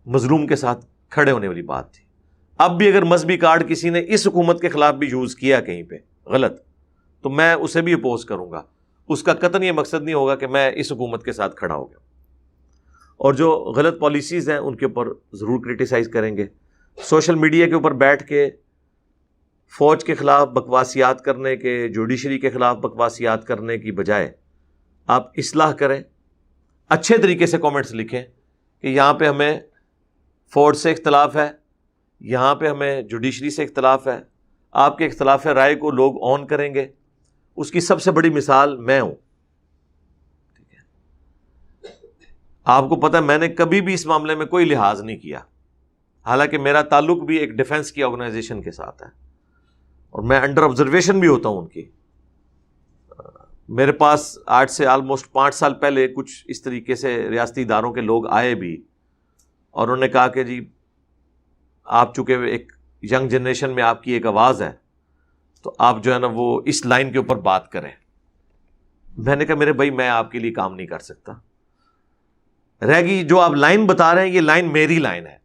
مظلوم کے ساتھ کھڑے ہونے والی بات تھی۔ اب بھی اگر مذہبی کارڈ کسی نے اس حکومت کے خلاف بھی یوز کیا کہیں پہ غلط، تو میں اسے بھی اپوز کروں گا۔ اس کا قطعاً یہ مقصد نہیں ہوگا کہ میں اس حکومت کے ساتھ کھڑا ہو گیا، اور جو غلط پالیسیز ہیں ان کے اوپر ضرور کرٹیسائز کریں گے۔ سوشل میڈیا کے اوپر بیٹھ کے فوج کے خلاف بکواسیات کرنے کے، جوڈیشری کے خلاف بکواسیات کرنے کی بجائے آپ اصلاح کریں، اچھے طریقے سے کامنٹس لکھیں کہ یہاں پہ ہمیں فوج سے اختلاف ہے، یہاں پہ ہمیں جوڈیشری سے اختلاف ہے۔ آپ کے اختلاف رائے کو لوگ آن کریں گے، اس کی سب سے بڑی مثال میں ہوں۔ آپ کو پتہ ہے میں نے کبھی بھی اس معاملے میں کوئی لحاظ نہیں کیا، حالانکہ میرا تعلق بھی ایک ڈیفنس کی آرگنائزیشن کے ساتھ ہے، اور میں انڈر آبزرویشن بھی ہوتا ہوں ان کی۔ میرے پاس آج سے آلموسٹ 5 سال پہلے کچھ اس طریقے سے ریاستی اداروں کے لوگ آئے بھی، اور انہوں نے کہا کہ جی آپ چونکہ ایک ینگ جنریشن میں آپ کی ایک آواز ہے، تو آپ جو ہے نا وہ اس لائن کے اوپر بات کریں۔ میں نے کہا میرے بھائی میں آپ کے لیے کام نہیں کر سکتا، رہ گئی جو آپ لائن بتا رہے ہیں، یہ لائن میری لائن ہے،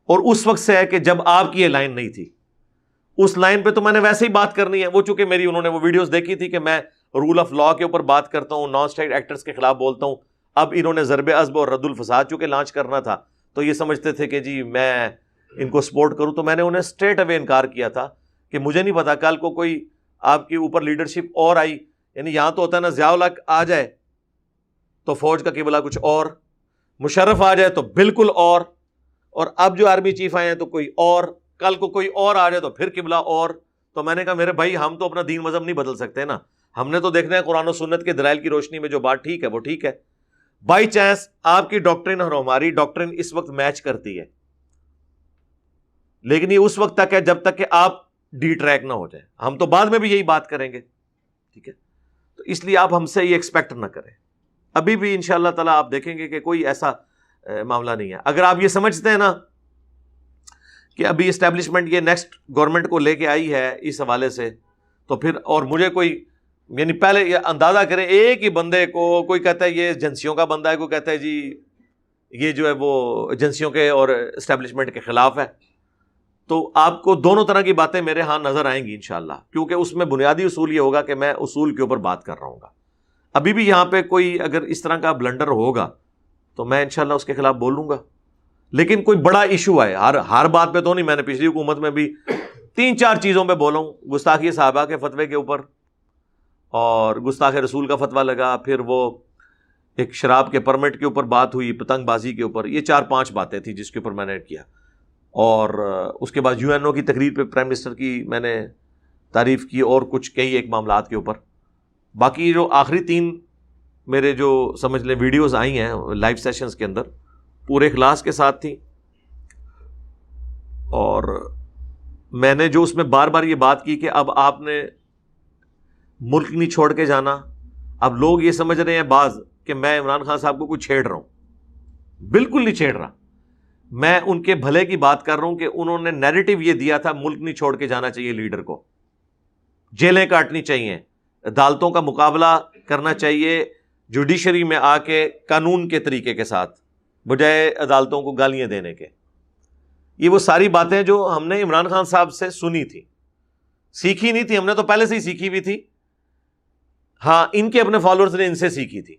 اور اس وقت سے ہے کہ جب آپ کی یہ لائن نہیں تھی، اس لائن پہ تو میں نے ویسے ہی بات کرنی ہے۔ وہ چونکہ میری انہوں نے وہ ویڈیوز دیکھی تھی کہ میں رول آف لا کے اوپر بات کرتا ہوں، نان اسٹیٹ ایکٹرز کے خلاف بولتا ہوں۔ اب انہوں نے ضرب عصب اور رد الفساد چونکہ لانچ کرنا تھا، تو یہ سمجھتے تھے کہ جی میں ان کو سپورٹ کروں، تو میں نے انہیں اسٹریٹ اوے انکار کیا تھا کہ مجھے نہیں پتا کل کو کوئی آپ کے اوپر لیڈرشپ اور آئی، یعنی یہاں تو ہوتا ہے نا ضیاء الحق آ جائے تو فوج کا قبلہ کچھ اور، مشرف آ جائے تو بالکل اور اب جو آرمی چیف آئے ہیں تو کوئی اور، کل کو کوئی اور آ جائے تو پھر قبلہ اور۔ تو میں نے کہا میرے بھائی ہم تو اپنا دین مذہب نہیں بدل سکتے نا، ہم نے تو دیکھنا ہے قرآن و سنت کے دلائل کی روشنی میں جو بات ٹھیک ہے وہ ٹھیک ہے۔ بائی چانس آپ کی ڈاکٹرن اور ہماری ڈاکٹرن اس وقت میچ کرتی ہے، لیکن یہ اس وقت تک ہے جب تک کہ آپ ڈی ٹریک نہ ہو جائیں۔ ہم تو بعد میں بھی یہی بات کریں گے، ٹھیک ہے؟ تو اس لیے آپ ہم سے یہ ایکسپیکٹ نہ کریں۔ ابھی بھی انشاءاللہ تعالیٰ آپ دیکھیں گے کہ کوئی ایسا معاملہ نہیں ہے۔ اگر آپ یہ سمجھتے ہیں نا کہ ابھی اسٹیبلشمنٹ یہ نیکسٹ گورنمنٹ کو لے کے آئی ہے اس حوالے سے، تو پھر اور مجھے کوئی یعنی پہلے یہ اندازہ کریں ایک ہی بندے کو، کوئی کہتا ہے یہ ایجنسیوں کا بندہ ہے، کوئی کہتا ہے جی یہ جو ہے وہ ایجنسیوں کے اور اسٹیبلشمنٹ کے خلاف ہے، تو آپ کو دونوں طرح کی باتیں میرے ہاں نظر آئیں گی انشاءاللہ، کیونکہ اس میں بنیادی اصول یہ ہوگا کہ میں اصول کے اوپر بات کر رہا ہوں گا۔ ابھی بھی یہاں پہ کوئی اگر اس طرح کا بلنڈر ہوگا تو میں انشاءاللہ اس کے خلاف بولوں گا، لیکن کوئی بڑا ایشو ہے، ہر بات پہ تو نہیں۔ میں نے پچھلی حکومت میں بھی 3-4 چیزوں پہ بولا ہوں، گستاخی صحابہ کے فتوے کے اوپر، اور گستاخ رسول کا فتویٰ لگا، پھر وہ ایک شراب کے پرمٹ کے اوپر بات ہوئی، پتنگ بازی کے اوپر، یہ 4-5 باتیں تھیں جس کے اوپر میں نے کیا۔ اور اس کے بعد UN کی تقریر پہ پرائم منسٹر کی میں نے تعریف کی، اور کچھ کئی ایک معاملات کے اوپر۔ باقی جو آخری 3 میرے جو سمجھ لیں ویڈیوز آئی ہیں لائیو سیشنز کے اندر، پورے اخلاص کے ساتھ تھی، اور میں نے جو اس میں بار بار یہ بات کی کہ اب آپ نے ملک نہیں چھوڑ کے جانا۔ اب لوگ یہ سمجھ رہے ہیں بعض کہ میں عمران خان صاحب کو کچھ چھیڑ رہا ہوں، بالکل نہیں چھیڑ رہا۔ میں ان کے بھلے کی بات کر رہا ہوں کہ انہوں نے نیریٹو یہ دیا تھا ملک نہیں چھوڑ کے جانا چاہیے لیڈر کو، جیلیں کاٹنی چاہیے، عدالتوں کا مقابلہ کرنا چاہیے جوڈیشری میں آ کے قانون کے طریقے کے ساتھ، بجائے عدالتوں کو گالیاں دینے کے۔ یہ وہ ساری باتیں جو ہم نے عمران خان صاحب سے سنی تھی، سیکھی نہیں تھی، ہم نے تو پہلے سے ہی سیکھی ہوئی تھی، ہاں ان کے اپنے فالوورز نے ان سے سیکھی تھی۔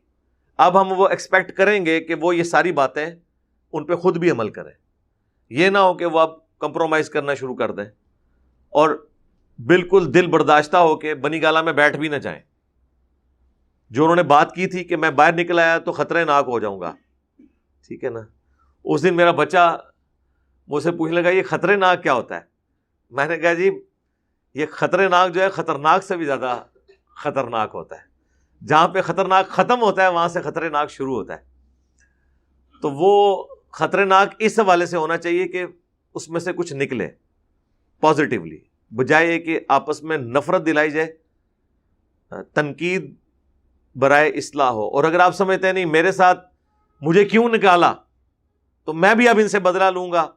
اب ہم وہ ایکسپیکٹ کریں گے کہ وہ یہ ساری باتیں ان پہ خود بھی عمل کریں، یہ نہ ہو کہ وہ اب کمپرومائز کرنا شروع کر دیں۔ اور بالکل دل برداشتہ ہو کے بنی گالہ میں بیٹھ بھی نہ جائیں. جو انہوں نے بات کی تھی کہ میں باہر نکل آیا تو خطرے ناک ہو جاؤں گا, ٹھیک ہے نا. اس دن میرا بچہ مجھ سے پوچھنے لگا یہ خطرے ناک کیا ہوتا ہے. میں نے کہا جی یہ خطرے ناک جو ہے خطرناک سے بھی زیادہ خطرناک ہوتا ہے. جہاں پہ خطرناک ختم ہوتا ہے وہاں سے خطرے ناک شروع ہوتا ہے. تو وہ خطرے ناک اس حوالے سے ہونا چاہیے کہ اس میں سے کچھ نکلے پازیٹیولی, بجائے کہ آپس میں نفرت دلائی جائے, تنقید برائے اصلاح ہو. اور اگر آپ سمجھتے ہیں نہیں میرے ساتھ مجھے کیوں نکالا تو میں بھی اب ان سے بدلہ لوں گا,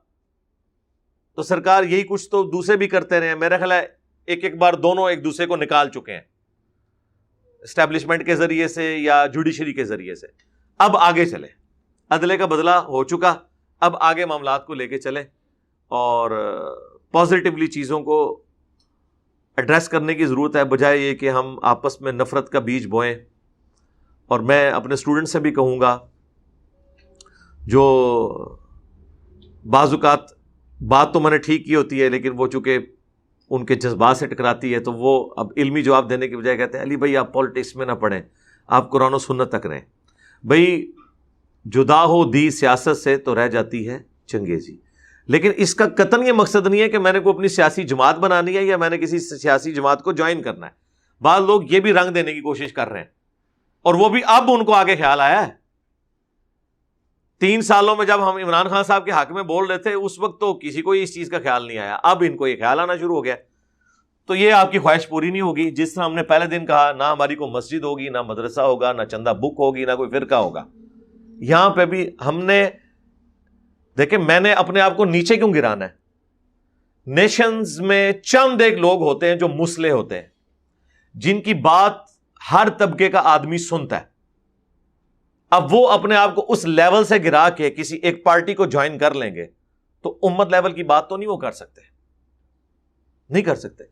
تو سرکار یہی کچھ تو دوسرے بھی کرتے رہے ہیں. میرا خیال ہے ایک بار دونوں ایک دوسرے کو نکال چکے ہیں, اسٹیبلشمنٹ کے ذریعے سے یا جوڈیشری کے ذریعے سے. اب آگے چلے, عدلے کا بدلہ ہو چکا, اب آگے معاملات کو لے کے چلیں اور پازیٹیولی چیزوں کو ایڈریس کرنے کی ضرورت ہے, بجائے یہ کہ ہم آپس میں نفرت کا بیج بوئیں. اور میں اپنے اسٹوڈنٹ سے بھی کہوں گا جو بعض اوقات بات تو میں نے ٹھیک کی ہوتی ہے لیکن وہ چونکہ ان کے جذبات سے ٹکراتی ہے تو وہ اب علمی جواب دینے کی بجائے کہتے ہیں علی بھائی آپ پالیٹکس میں نہ پڑھیں, آپ قرآن و سنت تک رہیں. بھائی جدا ہو دی سیاست سے تو رہ جاتی ہے چنگیزی. لیکن اس کا قطعاً یہ مقصد نہیں ہے کہ میں نے کوئی اپنی سیاسی جماعت بنانی ہے یا میں نے کسی سیاسی جماعت کو جوائن کرنا ہے. بعض لوگ یہ بھی رنگ دینے کی کوشش کر رہے ہیں اور وہ بھی اب ان کو آگے خیال آیا ہے. 3 سالوں میں جب ہم عمران خان صاحب کے حق میں بول رہے تھے اس وقت تو کسی کو اس چیز کا خیال نہیں آیا, اب ان کو یہ خیال آنا شروع ہو گیا. تو یہ آپ کی خواہش پوری نہیں ہوگی. جس طرح ہم نے پہلے دن کہا نہ ہماری کوئی مسجد ہوگی, نہ مدرسہ ہوگا, نہ چندہ بک ہوگی, نہ کوئی فرقہ ہوگا. یہاں پہ بھی ہم نے دیکھیں میں نے اپنے آپ کو نیچے کیوں گرانا ہے. نیشنز میں چند ایک لوگ ہوتے ہیں جو مسلح ہوتے ہیں, جن کی بات ہر طبقے کا آدمی سنتا ہے. اب وہ اپنے آپ کو اس لیول سے گرا کے کسی ایک پارٹی کو جوائن کر لیں گے تو امت لیول کی بات تو نہیں وہ کر سکتے, نہیں کر سکتے.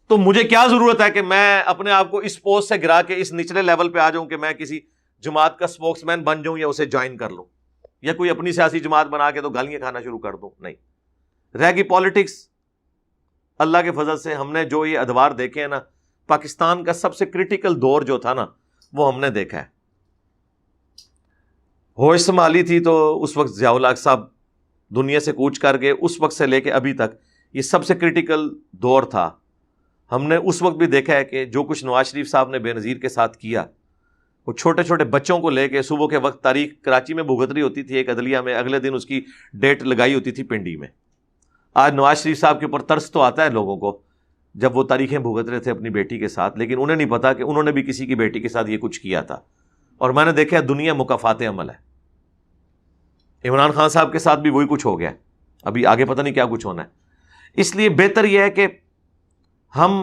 تو مجھے کیا ضرورت ہے کہ میں اپنے آپ کو اس پوسٹ سے گرا کے اس نچلے لیول پہ آ جاؤں کہ میں کسی جماعت کا اسپوکس مین بن جاؤں یا اسے جوائن کر لوں یا کوئی اپنی سیاسی جماعت بنا کے تو گالیاں کھانا شروع کر دوں. نہیں, رہ گئی پالیٹکس. اللہ کے فضل سے ہم نے جو یہ ادوار دیکھے ہیں نا, پاکستان کا سب سے کرٹیکل دور جو تھا نا وہ ہم نے دیکھا ہے. ہوش سنبھالی تھی تو اس وقت ضیاء الحق صاحب دنیا سے کوچ کر گئے, اس وقت سے لے کے ابھی تک یہ سب سے کرٹیکل دور تھا. ہم نے اس وقت بھی دیکھا ہے کہ جو کچھ نواز شریف صاحب نے بے نظیر کے ساتھ کیا, وہ چھوٹے چھوٹے بچوں کو لے کے صبح کے وقت تاریخ کراچی میں بھگت رہی ہوتی تھی ایک عدلیہ میں, اگلے دن اس کی ڈیٹ لگائی ہوتی تھی پنڈی میں. آج نواز شریف صاحب کے اوپر ترس تو آتا ہے لوگوں کو جب وہ تاریخیں بھگت رہے تھے اپنی بیٹی کے ساتھ, لیکن انہیں نہیں پتا کہ انہوں نے بھی کسی کی بیٹی کے ساتھ یہ کچھ کیا تھا. اور میں نے دیکھا دنیا مکافات عمل ہے. عمران خان صاحب کے ساتھ بھی وہی کچھ ہو گیا, ابھی آگے پتہ نہیں کیا کچھ ہونا ہے. اس لیے بہتر یہ ہے کہ ہم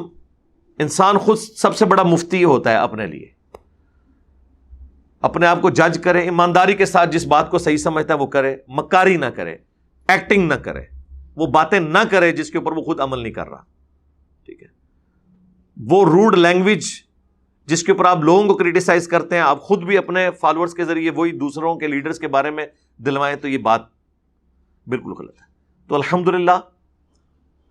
انسان خود سب سے بڑا مفتی ہوتا ہے اپنے لیے, اپنے آپ کو جج کرے, ایمانداری کے ساتھ جس بات کو صحیح سمجھتا ہے وہ کرے, مکاری نہ کرے, ایکٹنگ نہ کرے, وہ باتیں نہ کرے جس کے اوپر وہ خود عمل نہیں کر رہا. ٹھیک ہے, وہ روڈ لینگویج جس کے اوپر آپ لوگوں کو کریٹیسائز کرتے ہیں آپ خود بھی اپنے فالوورز کے ذریعے وہی دوسروں کے لیڈرز کے بارے میں دلوائیں تو یہ بات بالکل غلط ہے. تو الحمدللہ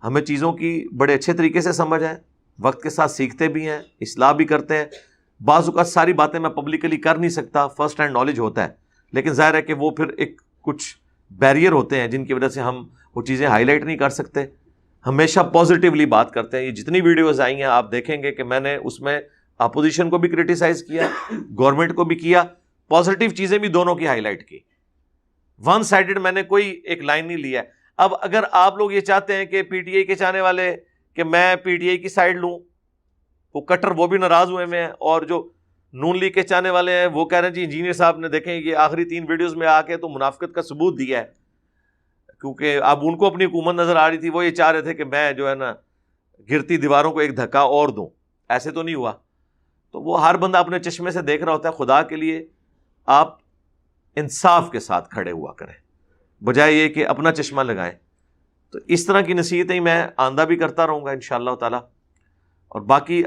ہمیں چیزوں کی بڑے اچھے طریقے سے سمجھ ہے, وقت کے ساتھ سیکھتے بھی ہیں, اصلاح بھی کرتے ہیں. بعض اوقات ساری باتیں میں پبلکلی کر نہیں سکتا, فرسٹ ہینڈ نالج ہوتا ہے, لیکن ظاہر ہے کہ وہ پھر ایک کچھ بیریئر ہوتے ہیں جن کی وجہ سے ہم وہ چیزیں ہائی لائٹ نہیں کر سکتے. ہمیشہ پازیٹیولی بات کرتے ہیں. یہ جتنی ویڈیوز آئی ہیں آپ دیکھیں گے کہ میں نے اس میں اپوزیشن کو بھی کرٹیسائز کیا, گورنمنٹ کو بھی کیا, پازیٹیو چیزیں بھی دونوں کی ہائی لائٹ کی. ون سائیڈڈ میں نے کوئی ایک لائن نہیں لیا. اب اگر آپ لوگ یہ چاہتے ہیں کہ پی ٹی آئی کے چاہنے والے کہ میں پی ٹی آئی کی سائڈ لوں, وہ کٹر وہ بھی ناراض ہوئے میں, اور جو نون لیگ کے چاہنے والے ہیں وہ کہہ رہے ہیں جی انجینئر صاحب نے دیکھیں یہ آخری 3 ویڈیوز میں آ کے تو منافقت کا ثبوت دیا ہے, کیونکہ اب ان کو اپنی حکومت نظر آ رہی تھی, وہ یہ چاہ رہے تھے کہ میں جو ہے نا گرتی دیواروں کو ایک دھکا اور دوں. ایسے تو نہیں ہوا. تو وہ ہر بندہ اپنے چشمے سے دیکھ رہا ہوتا ہے. خدا کے لیے آپ انصاف کے ساتھ کھڑے ہوا کریں بجائے یہ کہ اپنا چشمہ لگائیں. تو اس طرح کی نصیحتیں میں آندہ بھی کرتا رہوں گا انشاءاللہ تعالی. اور باقی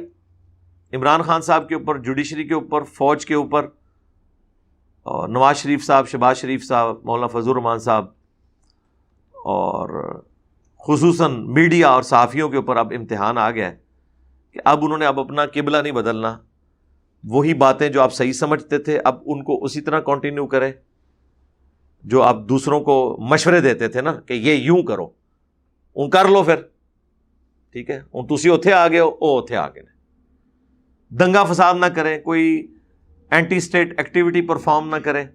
عمران خان صاحب کے اوپر, جوڈیشری کے اوپر, فوج کے اوپر, اور نواز شریف صاحب, شہباز شریف صاحب, مولانا فضل الرحمان صاحب, اور خصوصاً میڈیا اور صحافیوں کے اوپر اب امتحان آ گیا ہے کہ اب انہوں نے اپنا قبلہ نہیں بدلنا. وہی باتیں جو آپ صحیح سمجھتے تھے اب ان کو اسی طرح کنٹینیو کریں جو آپ دوسروں کو مشورے دیتے تھے نا کہ یہ یوں کرو, ان کر لو پھر, ٹھیک ہے, ان تسی اوتھے آ گئے ہو او اوتھے آ گئے. دنگا فساد نہ کریں, کوئی اینٹی اسٹیٹ ایکٹیویٹی پرفارم نہ کریں,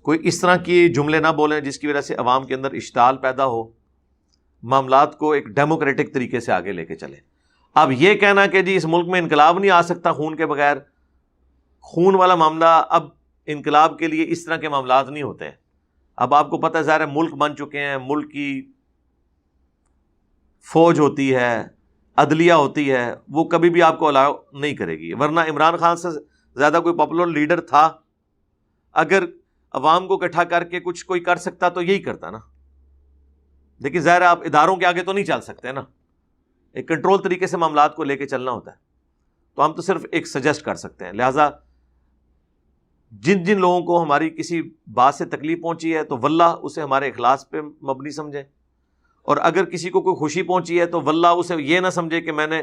کوئی اس طرح کی جملے نہ بولیں جس کی وجہ سے عوام کے اندر اشتعال پیدا ہو. معاملات کو ایک ڈیموکریٹک طریقے سے آگے لے کے چلیں. اب یہ کہنا کہ جی اس ملک میں انقلاب نہیں آ سکتا خون کے بغیر, خون والا معاملہ اب انقلاب کے لیے اس طرح کے معاملات نہیں ہوتے ہیں. اب آپ کو پتہ ہے ظاہر ہے ملک بن چکے ہیں, ملک کی فوج ہوتی ہے, عدلیہ ہوتی ہے, وہ کبھی بھی آپ کو الاؤ نہیں کرے گی. ورنہ عمران خان سے زیادہ کوئی پاپولر لیڈر تھا, اگر عوام کو اکٹھا کر کے کچھ کوئی کر سکتا تو یہی کرتا نا. لیکن ظاہر آپ اداروں کے آگے تو نہیں چل سکتے نا, ایک کنٹرول طریقے سے معاملات کو لے کے چلنا ہوتا ہے. تو ہم تو صرف ایک سجیسٹ کر سکتے ہیں. لہٰذا جن جن لوگوں کو ہماری کسی بات سے تکلیف پہنچی ہے تو واللہ اسے ہمارے اخلاص پہ مبنی سمجھیں, اور اگر کسی کو کوئی خوشی پہنچی ہے تو واللہ اسے یہ نہ سمجھے کہ میں نے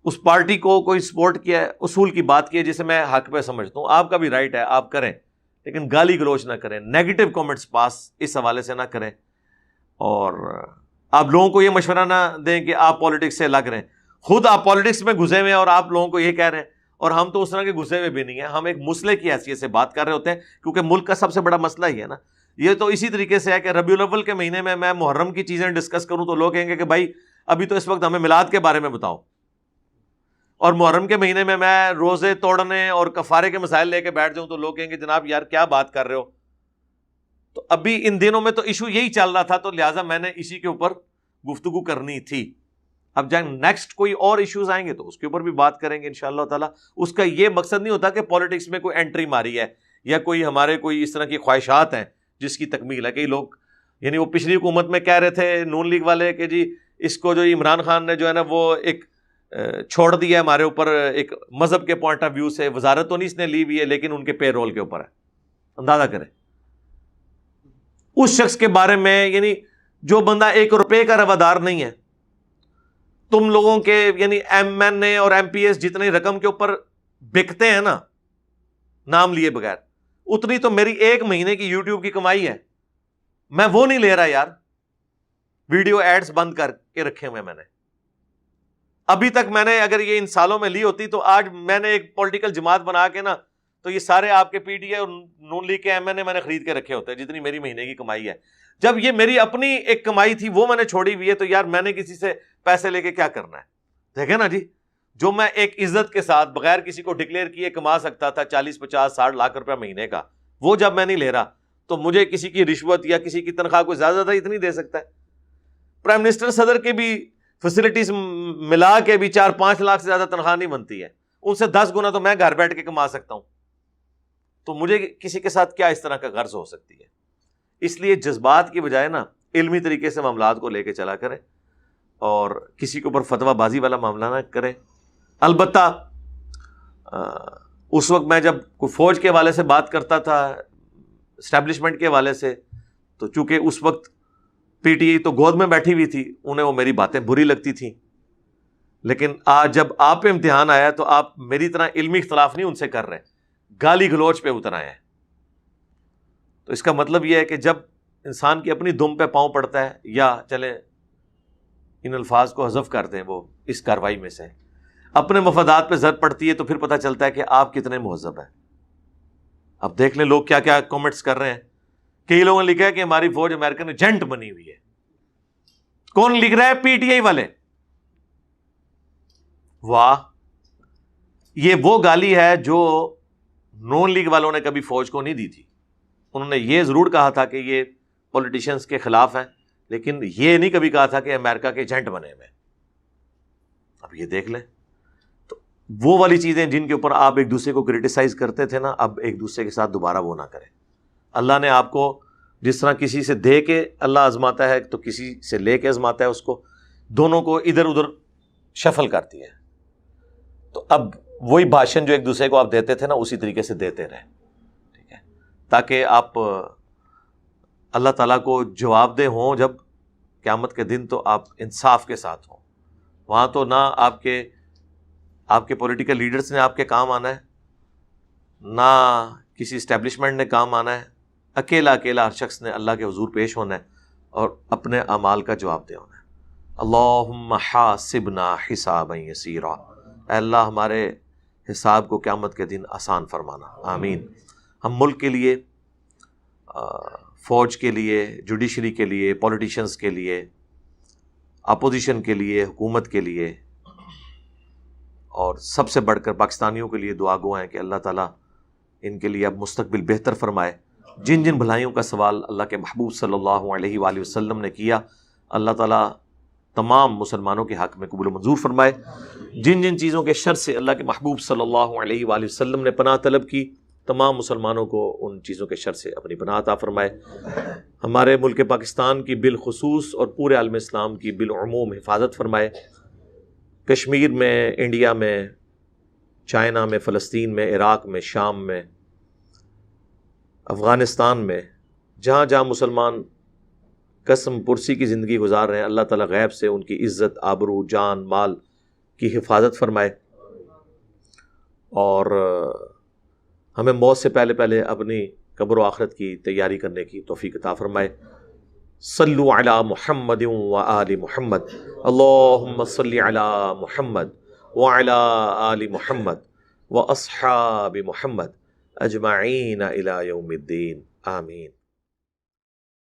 اس پارٹی کو کوئی سپورٹ کیا ہے, اصول کی بات کی ہے جسے میں حق پہ سمجھتا ہوں. آپ کا بھی رائٹ ہے, آپ کریں, لیکن گالی گلوچ نہ کریں, نیگیٹو کامنٹس پاس اس حوالے سے نہ کریں, اور آپ لوگوں کو یہ مشورہ نہ دیں کہ آپ پالیٹکس سے لگ رہے ہیں. خود آپ پالیٹکس میں گھسے ہوئے ہیں اور آپ لوگوں کو یہ کہہ رہے ہیں, اور ہم تو اس طرح کے گھسے ہوئے بھی نہیں ہیں. ہم ایک مسئلے کی حیثیت سے بات کر رہے ہوتے ہیں کیونکہ ملک کا سب سے بڑا مسئلہ ہی ہے نا. یہ تو اسی طریقے سے ہے کہ ربیع الاول کے مہینے میں محرم کی چیزیں ڈسکس کروں تو لوگ کہیں گے کہ بھائی ابھی تو اس وقت ہمیں میلاد کے بارے میں بتاؤ, اور محرم کے مہینے میں روزے توڑنے اور کفارے کے مسائل لے کے بیٹھ جاؤں تو لوگ کہیں گے جناب یار کیا بات کر رہے ہو. تو ابھی ان دنوں میں تو ایشو یہی چل رہا تھا, تو لہٰذا میں نے اسی کے اوپر گفتگو کرنی تھی. اب جب نیکسٹ کوئی اور ایشوز آئیں گے تو اس کے اوپر بھی بات کریں گے انشاءاللہ تعالی. اس کا یہ مقصد نہیں ہوتا کہ پالیٹکس میں کوئی انٹری ماری ہے یا کوئی ہمارے کوئی اس طرح کی خواہشات ہیں جس کی تکمیل ہے. کئی لوگ یعنی وہ پچھلی حکومت میں کہہ رہے تھے نون لیگ والے کہ جی اس کو جو عمران خان نے جو ہے نا وہ ایک چھوڑ دیا ہے ہمارے اوپر ایک مذہب کے پوائنٹ آف ویو سے, وزارت تو نہیں اس نے لی ہوئی ہے لیکن ان کے پے رول کے اوپر ہے. اندازہ کریں اس شخص کے بارے میں, یعنی جو بندہ 1 روپے کا روادار نہیں ہے, تم لوگوں کے یعنی ایم این اے اور ایم پی ایس جتنی رقم کے اوپر بکتے ہیں نا نام لیے بغیر, اتنی تو میری 1 مہینے کی یوٹیوب کی کمائی ہے. میں وہ نہیں لے رہا یار, ویڈیو ایڈز بند کر کے رکھے ہوئے میں نے. ابھی تک میں نے اگر یہ ان سالوں میں لی ہوتی تو آج میں نے ایک پولیٹیکل جماعت بنا کے نا تو یہ سارے آپ کے پی ٹی اے اور نون لیگ کے ایم این اے میں نے خرید کے رکھے ہوتے ہیں جتنی میری مہینے کی کمائی ہے. جب یہ میری اپنی ایک کمائی تھی وہ میں نے چھوڑی ہوئی ہے تو یار میں نے کسی سے پیسے لے کے کیا کرنا ہے. دیکھیں نا جی, جو میں ایک عزت کے ساتھ بغیر کسی کو ڈکلیئر کیے کما سکتا تھا 40 50 60 لاکھ روپے مہینے کا, وہ جب میں نہیں لے رہا تو مجھے کسی کی رشوت یا کسی کی تنخواہ کو زیادہ اتنی دے سکتا ہے. پرائم منسٹر صدر کے بھی فیسلٹیز ملا کے بھی 4-5 لاکھ سے زیادہ تنخواہ نہیں بنتی ہے, ان سے 10 گنا تو میں گھر بیٹھ کے کما سکتا ہوں. تو مجھے کسی کے ساتھ کیا اس طرح کا غرض ہو سکتی ہے. اس لیے جذبات کی بجائے نا علمی طریقے سے معاملات کو لے کے چلا کریں اور کسی کے اوپر فتویٰ بازی والا معاملہ نہ کریں. البتہ اس وقت میں جب کوئی فوج کے حوالے سے بات کرتا تھا, اسٹیبلشمنٹ کے حوالے سے, تو چونکہ اس وقت پی ٹی آئی تو گود میں بیٹھی ہوئی تھی, انہیں وہ میری باتیں بری لگتی تھیں. لیکن آج جب آپ پہ امتحان آیا تو آپ میری طرح علمی اختلاف نہیں ان سے کر رہے, گالی گلوچ پہ اتر آئے ہیں. تو اس کا مطلب یہ ہے کہ جب انسان کی اپنی دم پہ پاؤں پڑتا ہے, یا چلیں ان الفاظ کو حذف کر دیں, وہ اس کاروائی میں سے اپنے مفادات پہ ضرب پڑتی ہے تو پھر پتہ چلتا ہے کہ آپ کتنے مہذب ہیں. اب دیکھ لیں لوگ کیا کیا کامنٹس کر رہے ہیں. کئی لوگوں نے لکھا ہے کہ ہماری فوج امریکن ایجنٹ بنی ہوئی ہے. کون لکھ رہا ہے؟ پی ٹی آئی والے. واہ, یہ وہ گالی ہے جو نون لیگ والوں نے کبھی فوج کو نہیں دی تھی. انہوں نے یہ ضرور کہا تھا کہ یہ پولیٹیشنز کے خلاف ہیں, لیکن یہ نہیں کبھی کہا تھا کہ امریکہ کے ایجنٹ بنے ہوئے. اب یہ دیکھ لیں, تو وہ والی چیزیں جن کے اوپر آپ ایک دوسرے کو کرٹیسائز کرتے تھے نا, اب ایک دوسرے کے ساتھ دوبارہ وہ نہ کریں. اللہ نے آپ کو جس طرح کسی سے دے کے اللہ آزماتا ہے تو کسی سے لے کے آزماتا ہے اس کو, دونوں کو ادھر ادھر شفل کرتی ہے. تو اب وہی بھاشن جو ایک دوسرے کو آپ دیتے تھے نا اسی طریقے سے دیتے رہیں, ٹھیک ہے, تاکہ آپ اللہ تعالیٰ کو جواب دہ ہوں جب قیامت کے دن تو آپ انصاف کے ساتھ ہوں. وہاں تو نہ آپ کے پولیٹیکل لیڈرز نے آپ کے کام آنا ہے، نہ کسی اسٹیبلشمنٹ نے کام آنا ہے. اکیلا ہر شخص نے اللہ کے حضور پیش ہونا ہے اور اپنے اعمال کا جواب دے ہونا ہے. اللہم حاسبنا حسابا یسیرا، اے اللہ ہمارے حساب کو قیامت کے دن آسان فرمانا. آمین. ہم ملک کے لیے، فوج کے لیے، جوڈیشری کے لیے، پولیٹیشنز کے لیے، اپوزیشن کے لیے، حکومت کے لیے، اور سب سے بڑھ کر پاکستانیوں کے لیے دعا گو ہیں کہ اللہ تعالیٰ ان کے لیے اب مستقبل بہتر فرمائے. جن جن بھلائیوں کا سوال اللہ کے محبوب صلی اللہ علیہ وآلہ وسلم نے کیا، اللہ تعالیٰ تمام مسلمانوں کے حق میں قبول و منظور فرمائے. جن جن چیزوں کے شر سے اللہ کے محبوب صلی اللہ علیہ وآلہ وسلم نے پناہ طلب کی، تمام مسلمانوں کو ان چیزوں کے شر سے اپنی پناہ عطا فرمائے. ہمارے ملک پاکستان کی بالخصوص اور پورے عالم اسلام کی بالعموم حفاظت فرمائے. کشمیر میں، انڈیا میں، چائنا میں، فلسطین میں، عراق میں، شام میں، افغانستان میں، جہاں جہاں مسلمان قسم پرسی کی زندگی گزار رہے ہیں، اللہ تعالیٰ غیب سے ان کی عزت، آبرو، جان، مال کی حفاظت فرمائے اور ہمیں موت سے پہلے اپنی قبر و آخرت کی تیاری کرنے کی توفیق عطا فرمائے. صلو علی محمد و آل محمد، اللہم صلی علی محمد وعلی آل محمد و اصحاب محمد اجمعین الی یوم الدین. آمین.